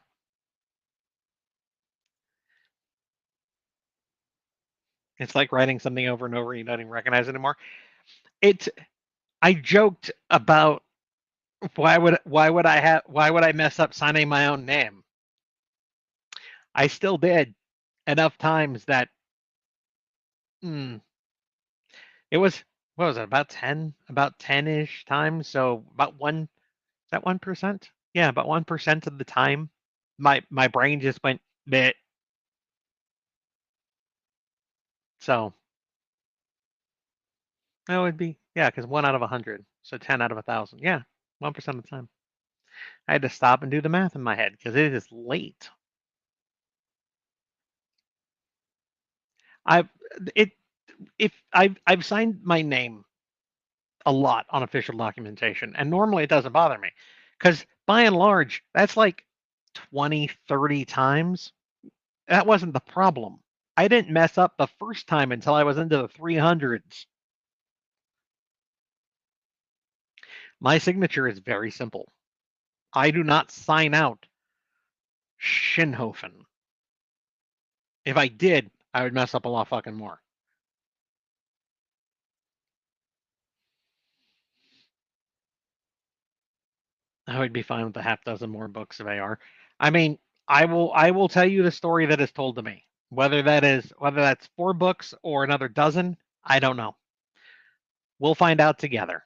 It's like writing something over and over and you don't even recognize it anymore. It's I joked about why would I mess up signing my own name? I still did enough times that mm, it was, what was it, about 10-ish times, so about one, is that 1%? Yeah, about 1% of the time my brain just went bit. So that would be, yeah, because 1 out of 100, so 10 out of 1,000. Yeah, 1% of the time. I had to stop and do the math in my head because it is late. I've it if I've signed my name a lot on official documentation, and normally it doesn't bother me because by and large that's like 20, 30 times. That wasn't the problem. I didn't mess up the first time until I was into the 300s. My signature is very simple. I do not sign out Shinhofen. If I did, I would mess up a lot fucking more. I would be fine with a half dozen more books of AR. I mean, I will tell you the story that is told to me. Whether that's 4 books or another dozen, I don't know. We'll find out together.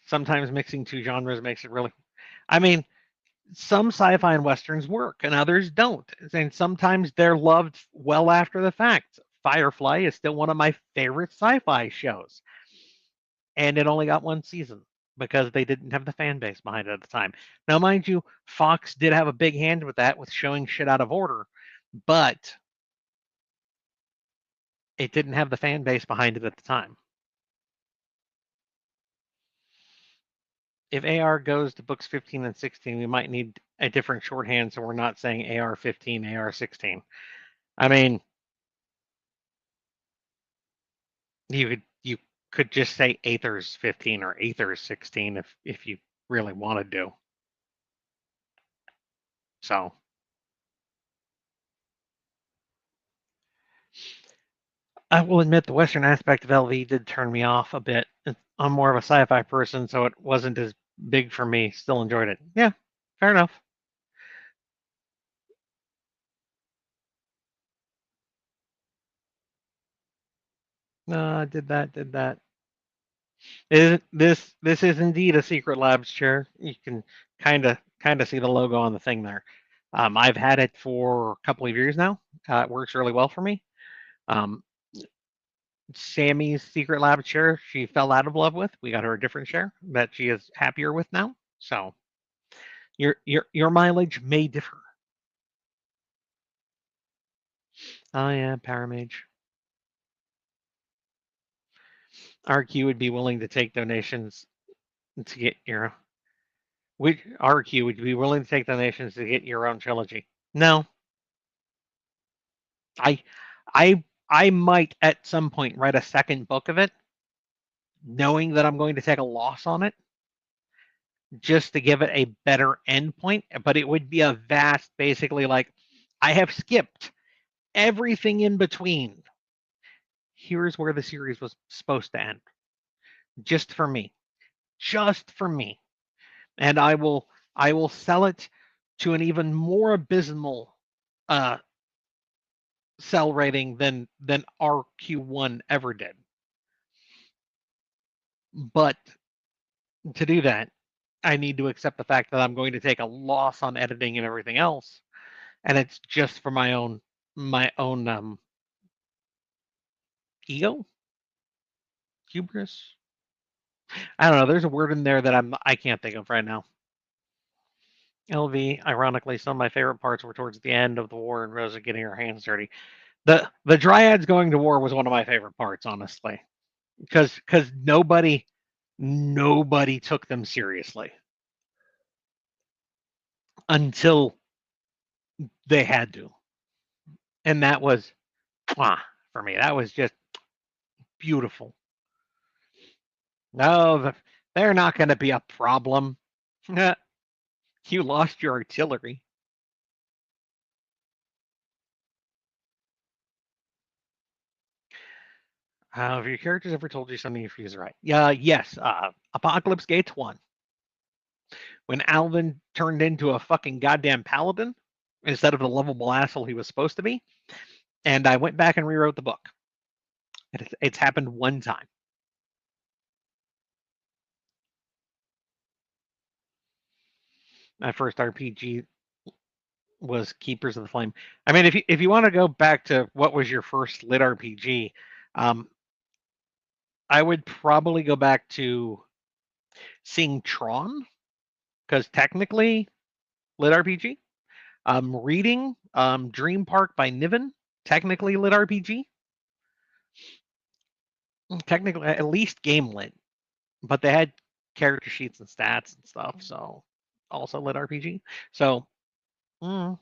Sometimes mixing two genres makes it really, I mean, some sci-fi and westerns work and others don't. And sometimes they're loved well after the fact. Firefly is still one of my favorite sci-fi shows. And it only got 1 season because they didn't have the fan base behind it at the time. Now, mind you, Fox did have a big hand with that, with showing shit out of order, but it didn't have the fan base behind it at the time. If AR goes to books 15 and 16, we might need a different shorthand so we're not saying AR 15, AR 16. I mean, you could just say Aethers 15 or Aethers 16 if you really wanted to. So I will admit the Western aspect of LV did turn me off a bit. I'm more of a sci-fi person, so it wasn't as big for me. Still enjoyed it. Yeah, fair enough. Did that, did that. This is indeed a Secret Labs chair. You can kind of see the logo on the thing there. I've had it for a couple of years now. It works really well for me. Um, Sammy's Secret Lab chair, she fell out of love with. We got her a different chair that she is happier with now. So your mileage may differ. Oh yeah, Paramage. RQ would be willing to take donations to get your. Which RQ would be willing to take donations to get your own trilogy? No, I, I might at some point write a second book of it, knowing that I'm going to take a loss on it, just to give it a better endpoint. But it would be a vast, basically like, I have skipped everything in between. Here's where the series was supposed to end, just for me, just for me, and I will sell it to an even more abysmal uh, sell rating than RQ1 ever did. But to do that, I need to accept the fact that I'm going to take a loss on editing and everything else, and it's just for my own ego, hubris. I don't know. There's a word in there that I can't think of right now. LV, ironically, some of my favorite parts were towards the end of the war and Rosa getting her hands dirty. The Dryads going to war was one of my favorite parts, honestly, because nobody took them seriously until they had to, and that was for me. That was just beautiful. No, they're not going to be a problem. You lost your artillery. Have your characters ever told you something you feel right? Yeah, yes. Apocalypse Gates 1. When Alvin turned into a fucking goddamn paladin instead of the lovable asshole he was supposed to be, and I went back and rewrote the book. It's happened one time. My first RPG was Keepers of the Flame. I mean, if you want to go back to what was your first lit RPG, um, I would probably go back to seeing Tron because technically lit RPG. Reading Dream Park by Niven, technically lit RPG. Technically, at least game lit, but they had character sheets and stats and stuff, so also lit RPG. So, mm,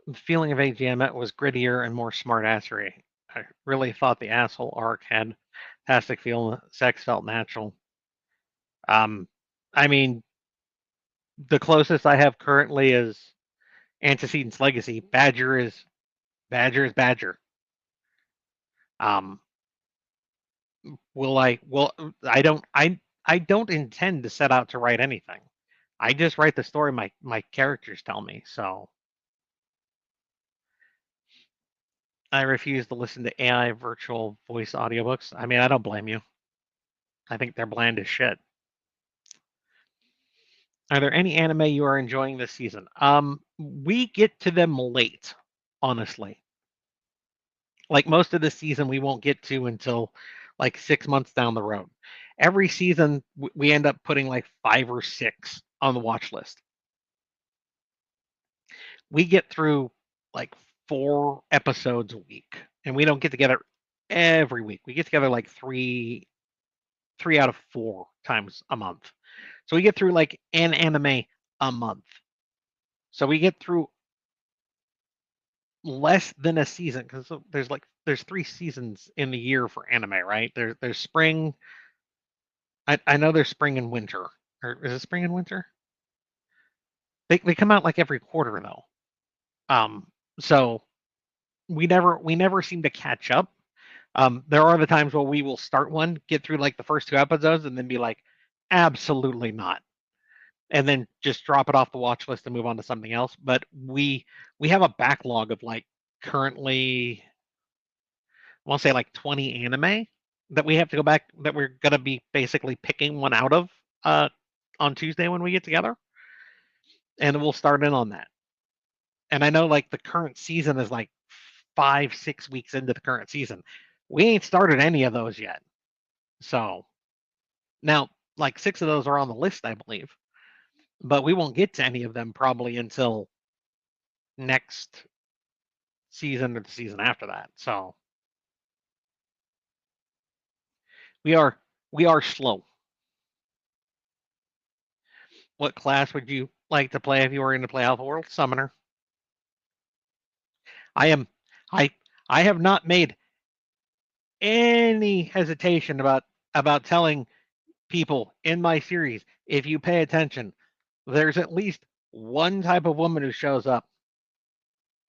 the feeling of AGM was grittier and more smartassery. I really thought the asshole arc had fantastic feel. Sex felt natural. Um, I mean, the closest I have currently is Antecedents Legacy. Badger is Badger. Um, will I? Well, I don't intend to set out to write anything. I just write the story my characters tell me. So I refuse to listen to AI virtual voice audiobooks. I mean, I don't blame you. I think they're bland as shit. Are there any anime you are enjoying this season? We get to them late, honestly. Like most of the season, we won't get to until like 6 months down the road. Every season, we end up putting like 5 or 6 on the watch list. We get through like 4 episodes a week, and we don't get together every week. We get together like three out of 4 times a month. So we get through like an anime a month. So we get through less than a season because there's 3 seasons in the year for anime, right? There's spring. I know there's spring and winter. Or is it spring and winter? They come out like every quarter though. Um, So we never seem to catch up. There are the times where we will start one, get through like the first two episodes, and then be like, absolutely not, and then just drop it off the watch list and move on to something else. But we have a backlog of like currently, I want to say like 20 anime that we have to go back, that we're gonna be basically picking one out of uh, on Tuesday when we get together, and we'll start in on that. And I know like the current season is like 5-6 weeks into the current season. We ain't started any of those yet. So now, like 6 of those are on the list, I believe, but we won't get to any of them probably until next season or the season after that. So we are we are slow. What class would you like to play if you were going to play Alpha World? Summoner. I am I I have not made any hesitation about telling people in my series, if you pay attention, there's at least one type of woman who shows up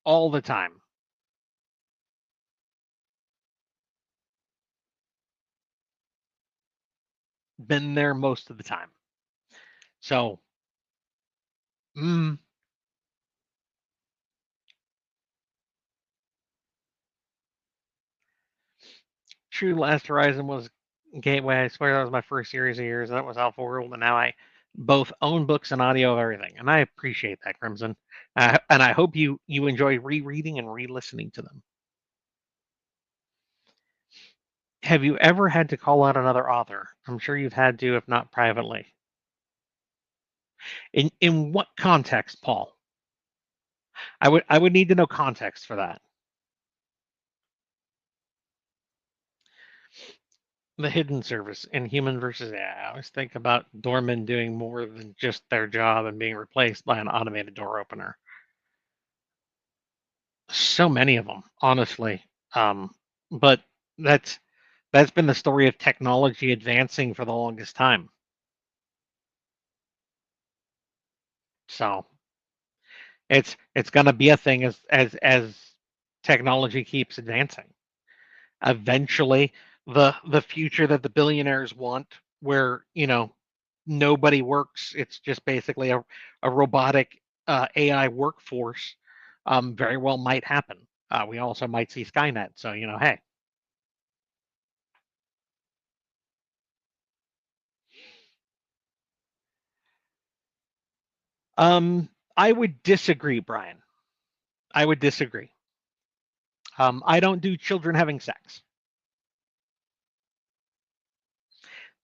all the time. Been there most of the time. So, mm, true. Last Horizon was Gateway. I swear that was my first series of years. That was Alpha World, and now I both own books and audio of everything, and I appreciate that, Crimson. And I hope you enjoy rereading and re-listening to them. Have you ever had to call out another author? I'm sure you've had to, if not privately. In what context, Paul? I would need to know context for that. The hidden service in Human versus AI. I always think about doormen doing more than just their job and being replaced by an automated door opener. So many of them, honestly. But that's that's been the story of technology advancing for the longest time. So it's going to be a thing as technology keeps advancing. Eventually, the future that the billionaires want, where nobody works, it's just basically a robotic AI workforce, very well might happen. We also might see Skynet. So hey, I would disagree, Brian. I would disagree. I don't do children having sex.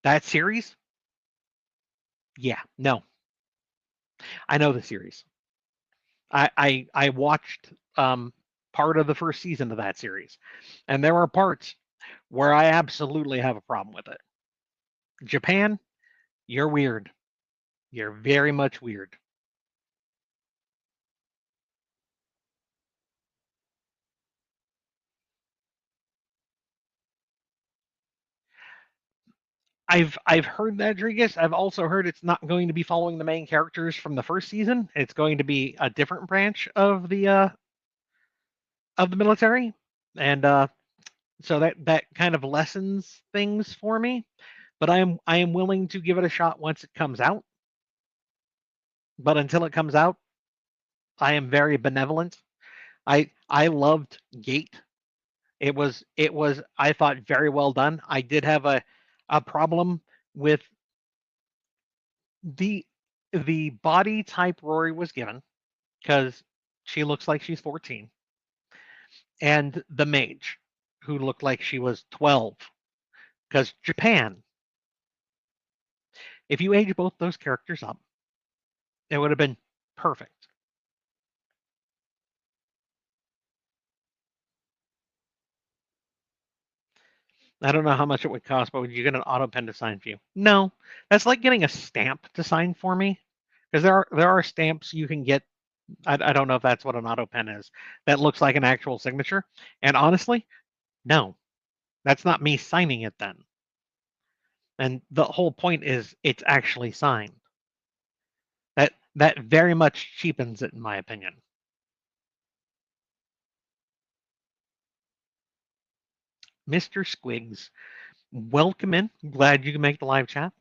That series, yeah, no, I know the series. I watched part of the first season of that series, and there are parts where I absolutely have a problem with it. Japan, you're weird. You're very much weird. I've heard that, Rodriguez. I've also heard it's not going to be following the main characters from the first season. It's going to be a different branch of the military, and so that kind of lessens things for me. But I am willing to give it a shot once it comes out. But until it comes out, I am very benevolent. I loved Gate. It was I thought very well done. I did have a problem with the the body type Rory was given, because she looks like she's 14, and the mage, who looked like she was 12, because Japan. If you age both those characters up, it would have been perfect. I don't know how much it would cost, but would you get an auto pen to sign for you? No, that's like getting a stamp to sign for me, because there are stamps you can get. I don't know if that's what an auto pen is. That looks like an actual signature. And honestly, no, that's not me signing it then. And the whole point is it's actually signed. That very much cheapens it, in my opinion. Mr. Squiggs, welcome in. Glad you can make the live chat.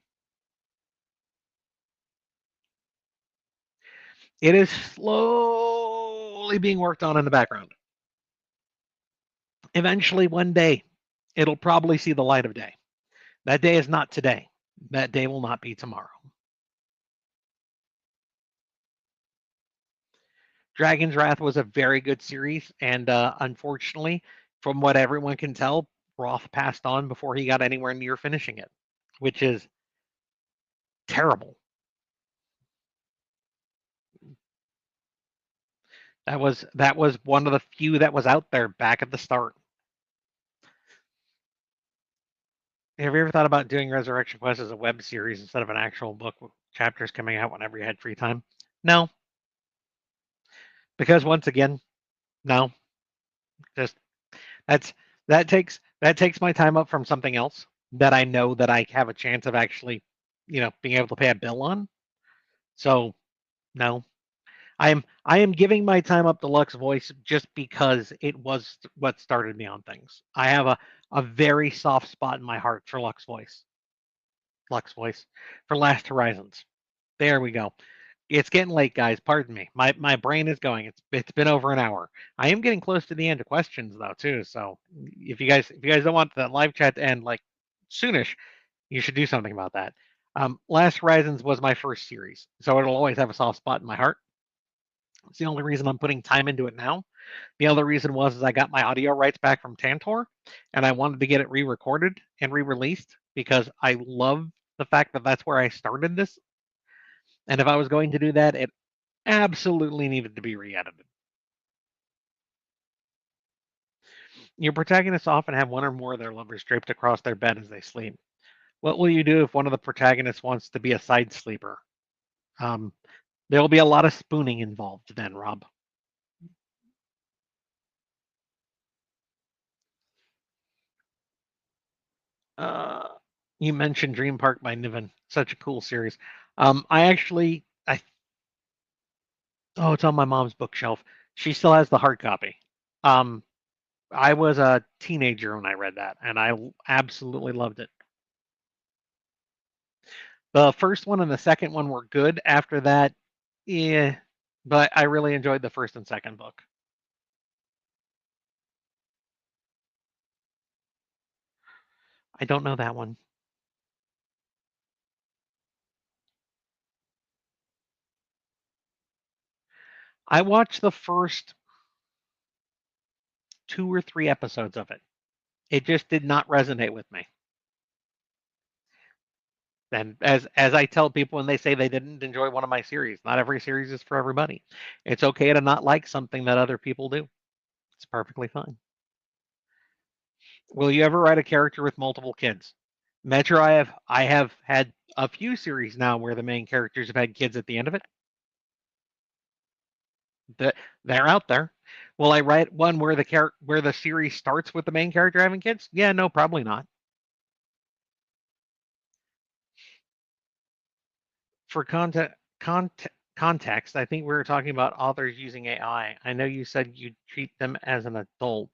It is slowly being worked on in the background. Eventually, one day, it'll probably see the light of day. That day is not today. That day will not be tomorrow. Dragon's Wrath was a very good series, and unfortunately, from what everyone can tell, Roth passed on before he got anywhere near finishing it, which is terrible. That was one of the few that was out there back at the start. Have you ever thought about doing Resurrection Quest as a web series instead of an actual book with chapters coming out whenever you had free time? No, because once again, no. Just that's that takes my time up from something else that I know that I have a chance of actually, being able to pay a bill on. So, no. I am giving my time up to Lux Voice just because it was what started me on things. I have a very soft spot in my heart for Lux Voice. Lux Voice for Last Horizons. There we go. It's getting late, guys. Pardon me. My brain is going. It's been over an hour. I am getting close to the end of questions though too. So if you guys don't want the live chat to end like soonish, you should do something about that. Last Horizons was my first series, so it'll always have a soft spot in my heart. It's the only reason I'm putting time into it now. The other reason was is I got my audio rights back from Tantor, and I wanted to get it re-recorded and re-released because I love the fact that that's where I started this. And if I was going to do that, it absolutely needed to be re-edited. Your protagonists often have one or more of their lovers draped across their bed as they sleep. What will you do if one of the protagonists wants to be a side sleeper? Um, there will be a lot of spooning involved then, Rob. Uh, you mentioned Dream Park by Niven. Such a cool series. I oh, it's on my mom's bookshelf. She still has the hard copy. Um, I was a teenager when I read that, and I absolutely loved it. The first one and the second one were good. After that, yeah, but I really enjoyed the first and second book. I don't know that one. I watched the first 2 or 3 episodes of it. It just did not resonate with me. And as I tell people when they say they didn't enjoy one of my series, not every series is for everybody. It's okay to not like something that other people do. It's perfectly fine. Will you ever write a character with multiple kids? Metro, I have had a few series now where the main characters have had kids at the end of it. That they're out there. Will I write one where the series starts with the main character having kids? Yeah, no, probably not. For context, I think we were talking about authors using AI. I know you said you treat them as an adult.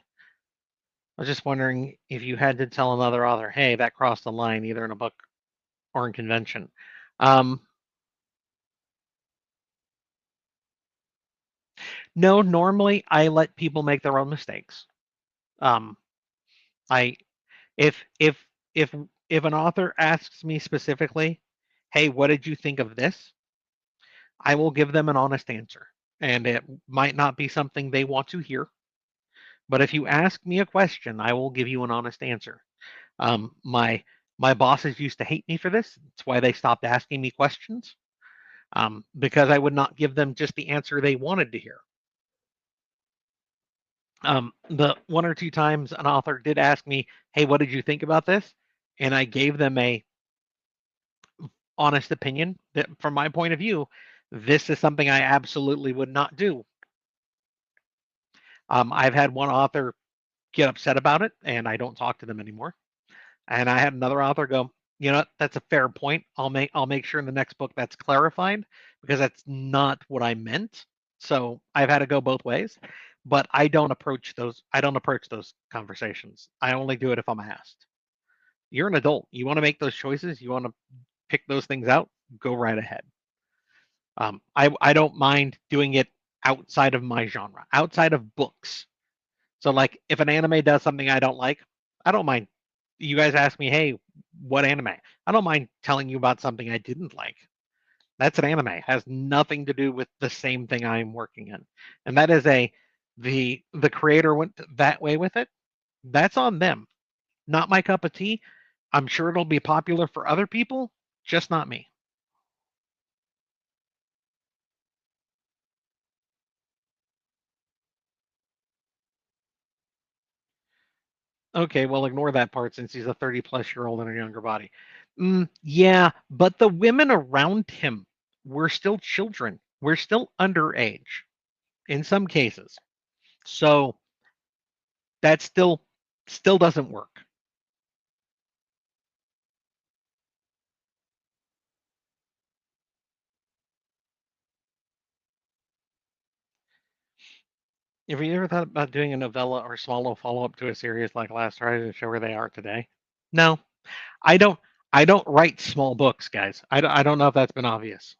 I was just wondering if you had to tell another author, hey, that crossed the line either in a book or in convention. Um, no, normally I let people make their own mistakes. Um, I if if if if an author asks me specifically, hey, what did you think of this? I will give them an honest answer. And it might not be something they want to hear, but if you ask me a question, I will give you an honest answer. My bosses used to hate me for this. That's why they stopped asking me questions, because I would not give them just the answer they wanted to hear. The 1 or 2 times an author did ask me, "Hey, what did you think about this?" and I gave them a honest opinion that, from my point of view, this is something I absolutely would not do. I've had one author get upset about it, and I don't talk to them anymore. And I had another author go, you know, that's a fair point. I'll make sure in the next book that's clarified because that's not what I meant. So I've had to go both ways. but I don't approach those. I don't approach those conversations. I only do it if I'm asked. You're an adult. You want to make those choices. You want to pick those things out. Go right ahead. I don't mind doing it outside of my genre, outside of books. So like if an anime does something I don't like, I don't mind. You guys ask me, hey, what anime? I don't mind telling you about something I didn't like. That's an anime. It has nothing to do with the same thing I'm working in. And that is the creator went that way with it. That's on them. Not my cup of tea. I'm sure it'll be popular for other people, just not me. Okay, well, ignore that part since he's a 30 plus year old in a younger body. Yeah, but the women around him were still children. We're still underage in some cases. So that still doesn't work. Have you ever thought about doing a novella or small follow up to a series like Last Friday to show where they are today? No, I don't. I don't write small books, guys. I don't know if that's been obvious.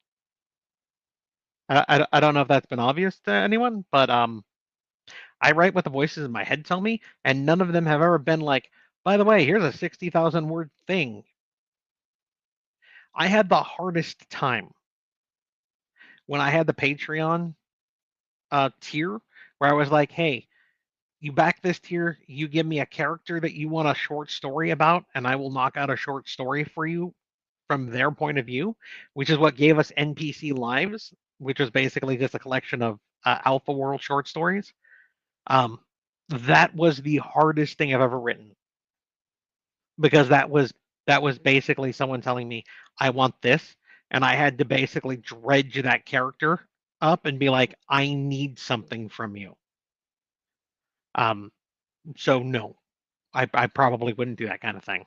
I don't know if that's been obvious to anyone, but I write what the voices in my head tell me, and none of them have ever been like, by the way, here's a 60,000 word thing. I had the hardest time when I had the Patreon tier where I was like, hey, you back this tier, you give me a character that you want a short story about, and I will knock out a short story for you from their point of view, which is what gave us NPC Lives, which was basically just a collection of Alpha World short stories. Um, that was the hardest thing I've ever written because that was basically someone telling me I want this, and I had to basically dredge that character up and be like, I need something from you. Um, so no, I probably wouldn't do that kind of thing.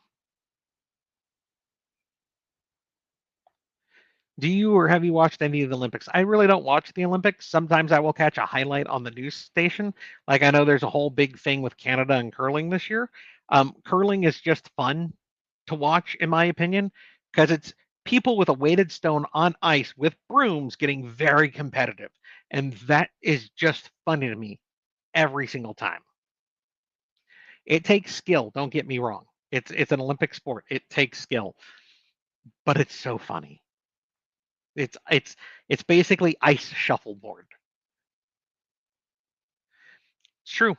Do you or have you watched any of the Olympics? I really don't watch the Olympics. Sometimes I will catch a highlight on the news station. Like I know there's a whole big thing with Canada and curling this year. Curling is just fun to watch, in my opinion, because it's people with a weighted stone on ice with brooms getting very competitive. And that is just funny to me every single time. It takes skill, don't get me wrong. It's an Olympic sport. It takes skill, but it's so funny. It's basically ice shuffleboard. It's true.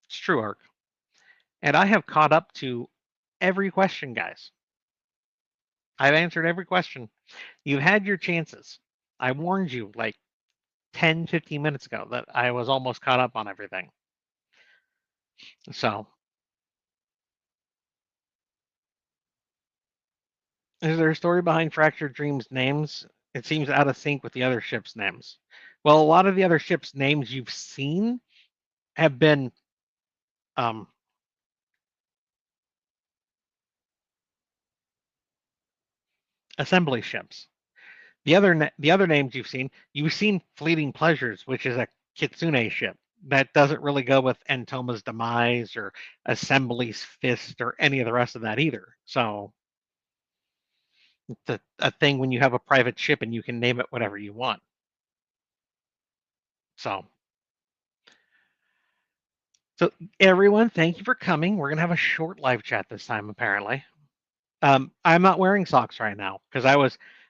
It's true, Ark. And I have caught up to every question, guys. I've answered every question. You've had your chances. I warned you like 10, 15 minutes ago that I was almost caught up on everything. So, is there a story behind Fractured Dreams names? It seems out of sync with the other ships' names. Well, a lot of the other ships' names you've seen have been um, assembly ships. The other names you've seen Fleeting Pleasures, which is a Kitsune ship. That doesn't really go with Entoma's Demise or Assembly's Fist or any of the rest of that either. So it's a thing when you have a private ship and you can name it whatever you want. So so everyone, thank you for coming. We're gonna have a short live chat this time, apparently. I'm not wearing socks right now because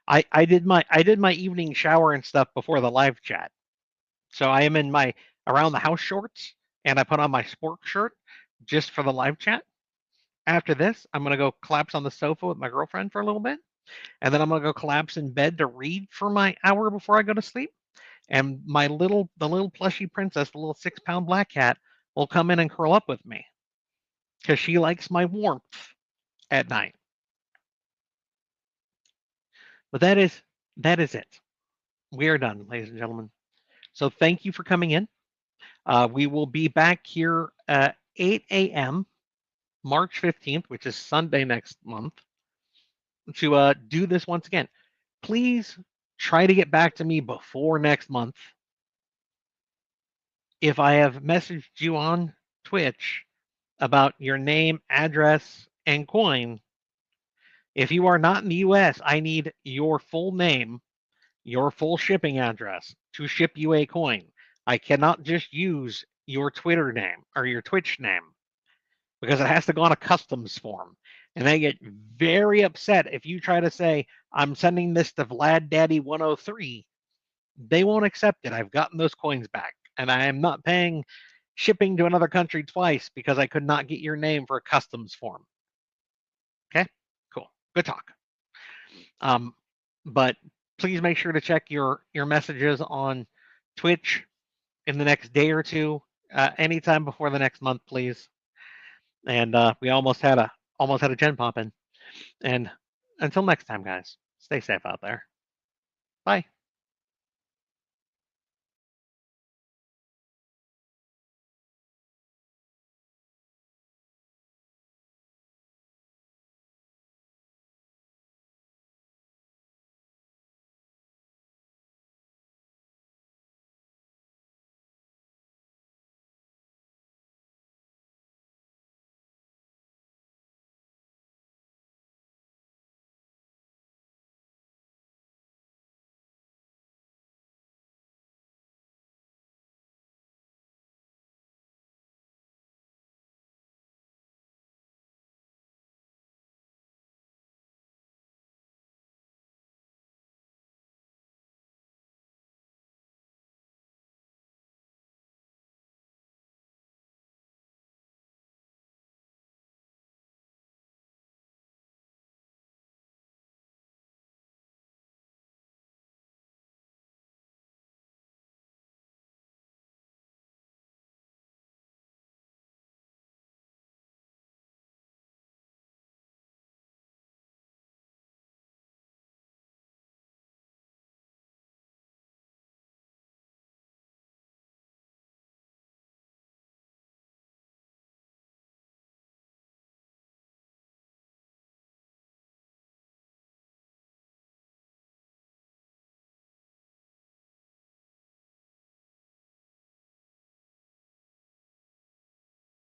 I did my evening shower and stuff before the live chat. So I am in my around the house shorts and I put on my sport shirt just for the live chat. After this, I'm gonna go collapse on the sofa with my girlfriend for a little bit, and then I'm gonna go collapse in bed to read for my hour before I go to sleep. And the little plushy princess, the little 6 pound black cat, will come in and curl up with me because she likes my warmth at night. But that is it. We are done, ladies and gentlemen. So thank you for coming in. We will be back here at 8 a.m. March 15th, which is Sunday next month, to do this once again. Please try to get back to me before next month if I have messaged you on Twitch about your name, address, and coin, if you are not in the US, I need your full name, your full shipping address to ship you a coin. I cannot just use your Twitter name or your Twitch name because it has to go on a customs form. And they get very upset if you try to say, I'm sending this to Vlad Daddy 103. They won't accept it. I've gotten those coins back. And I am not paying shipping to another country twice because I could not get your name for a customs form. Okay, cool. Good talk. But please make sure to check your messages on Twitch in the next day or two, anytime before the next month, please. And we almost had a gen pop in. And until next time, guys, stay safe out there. Bye.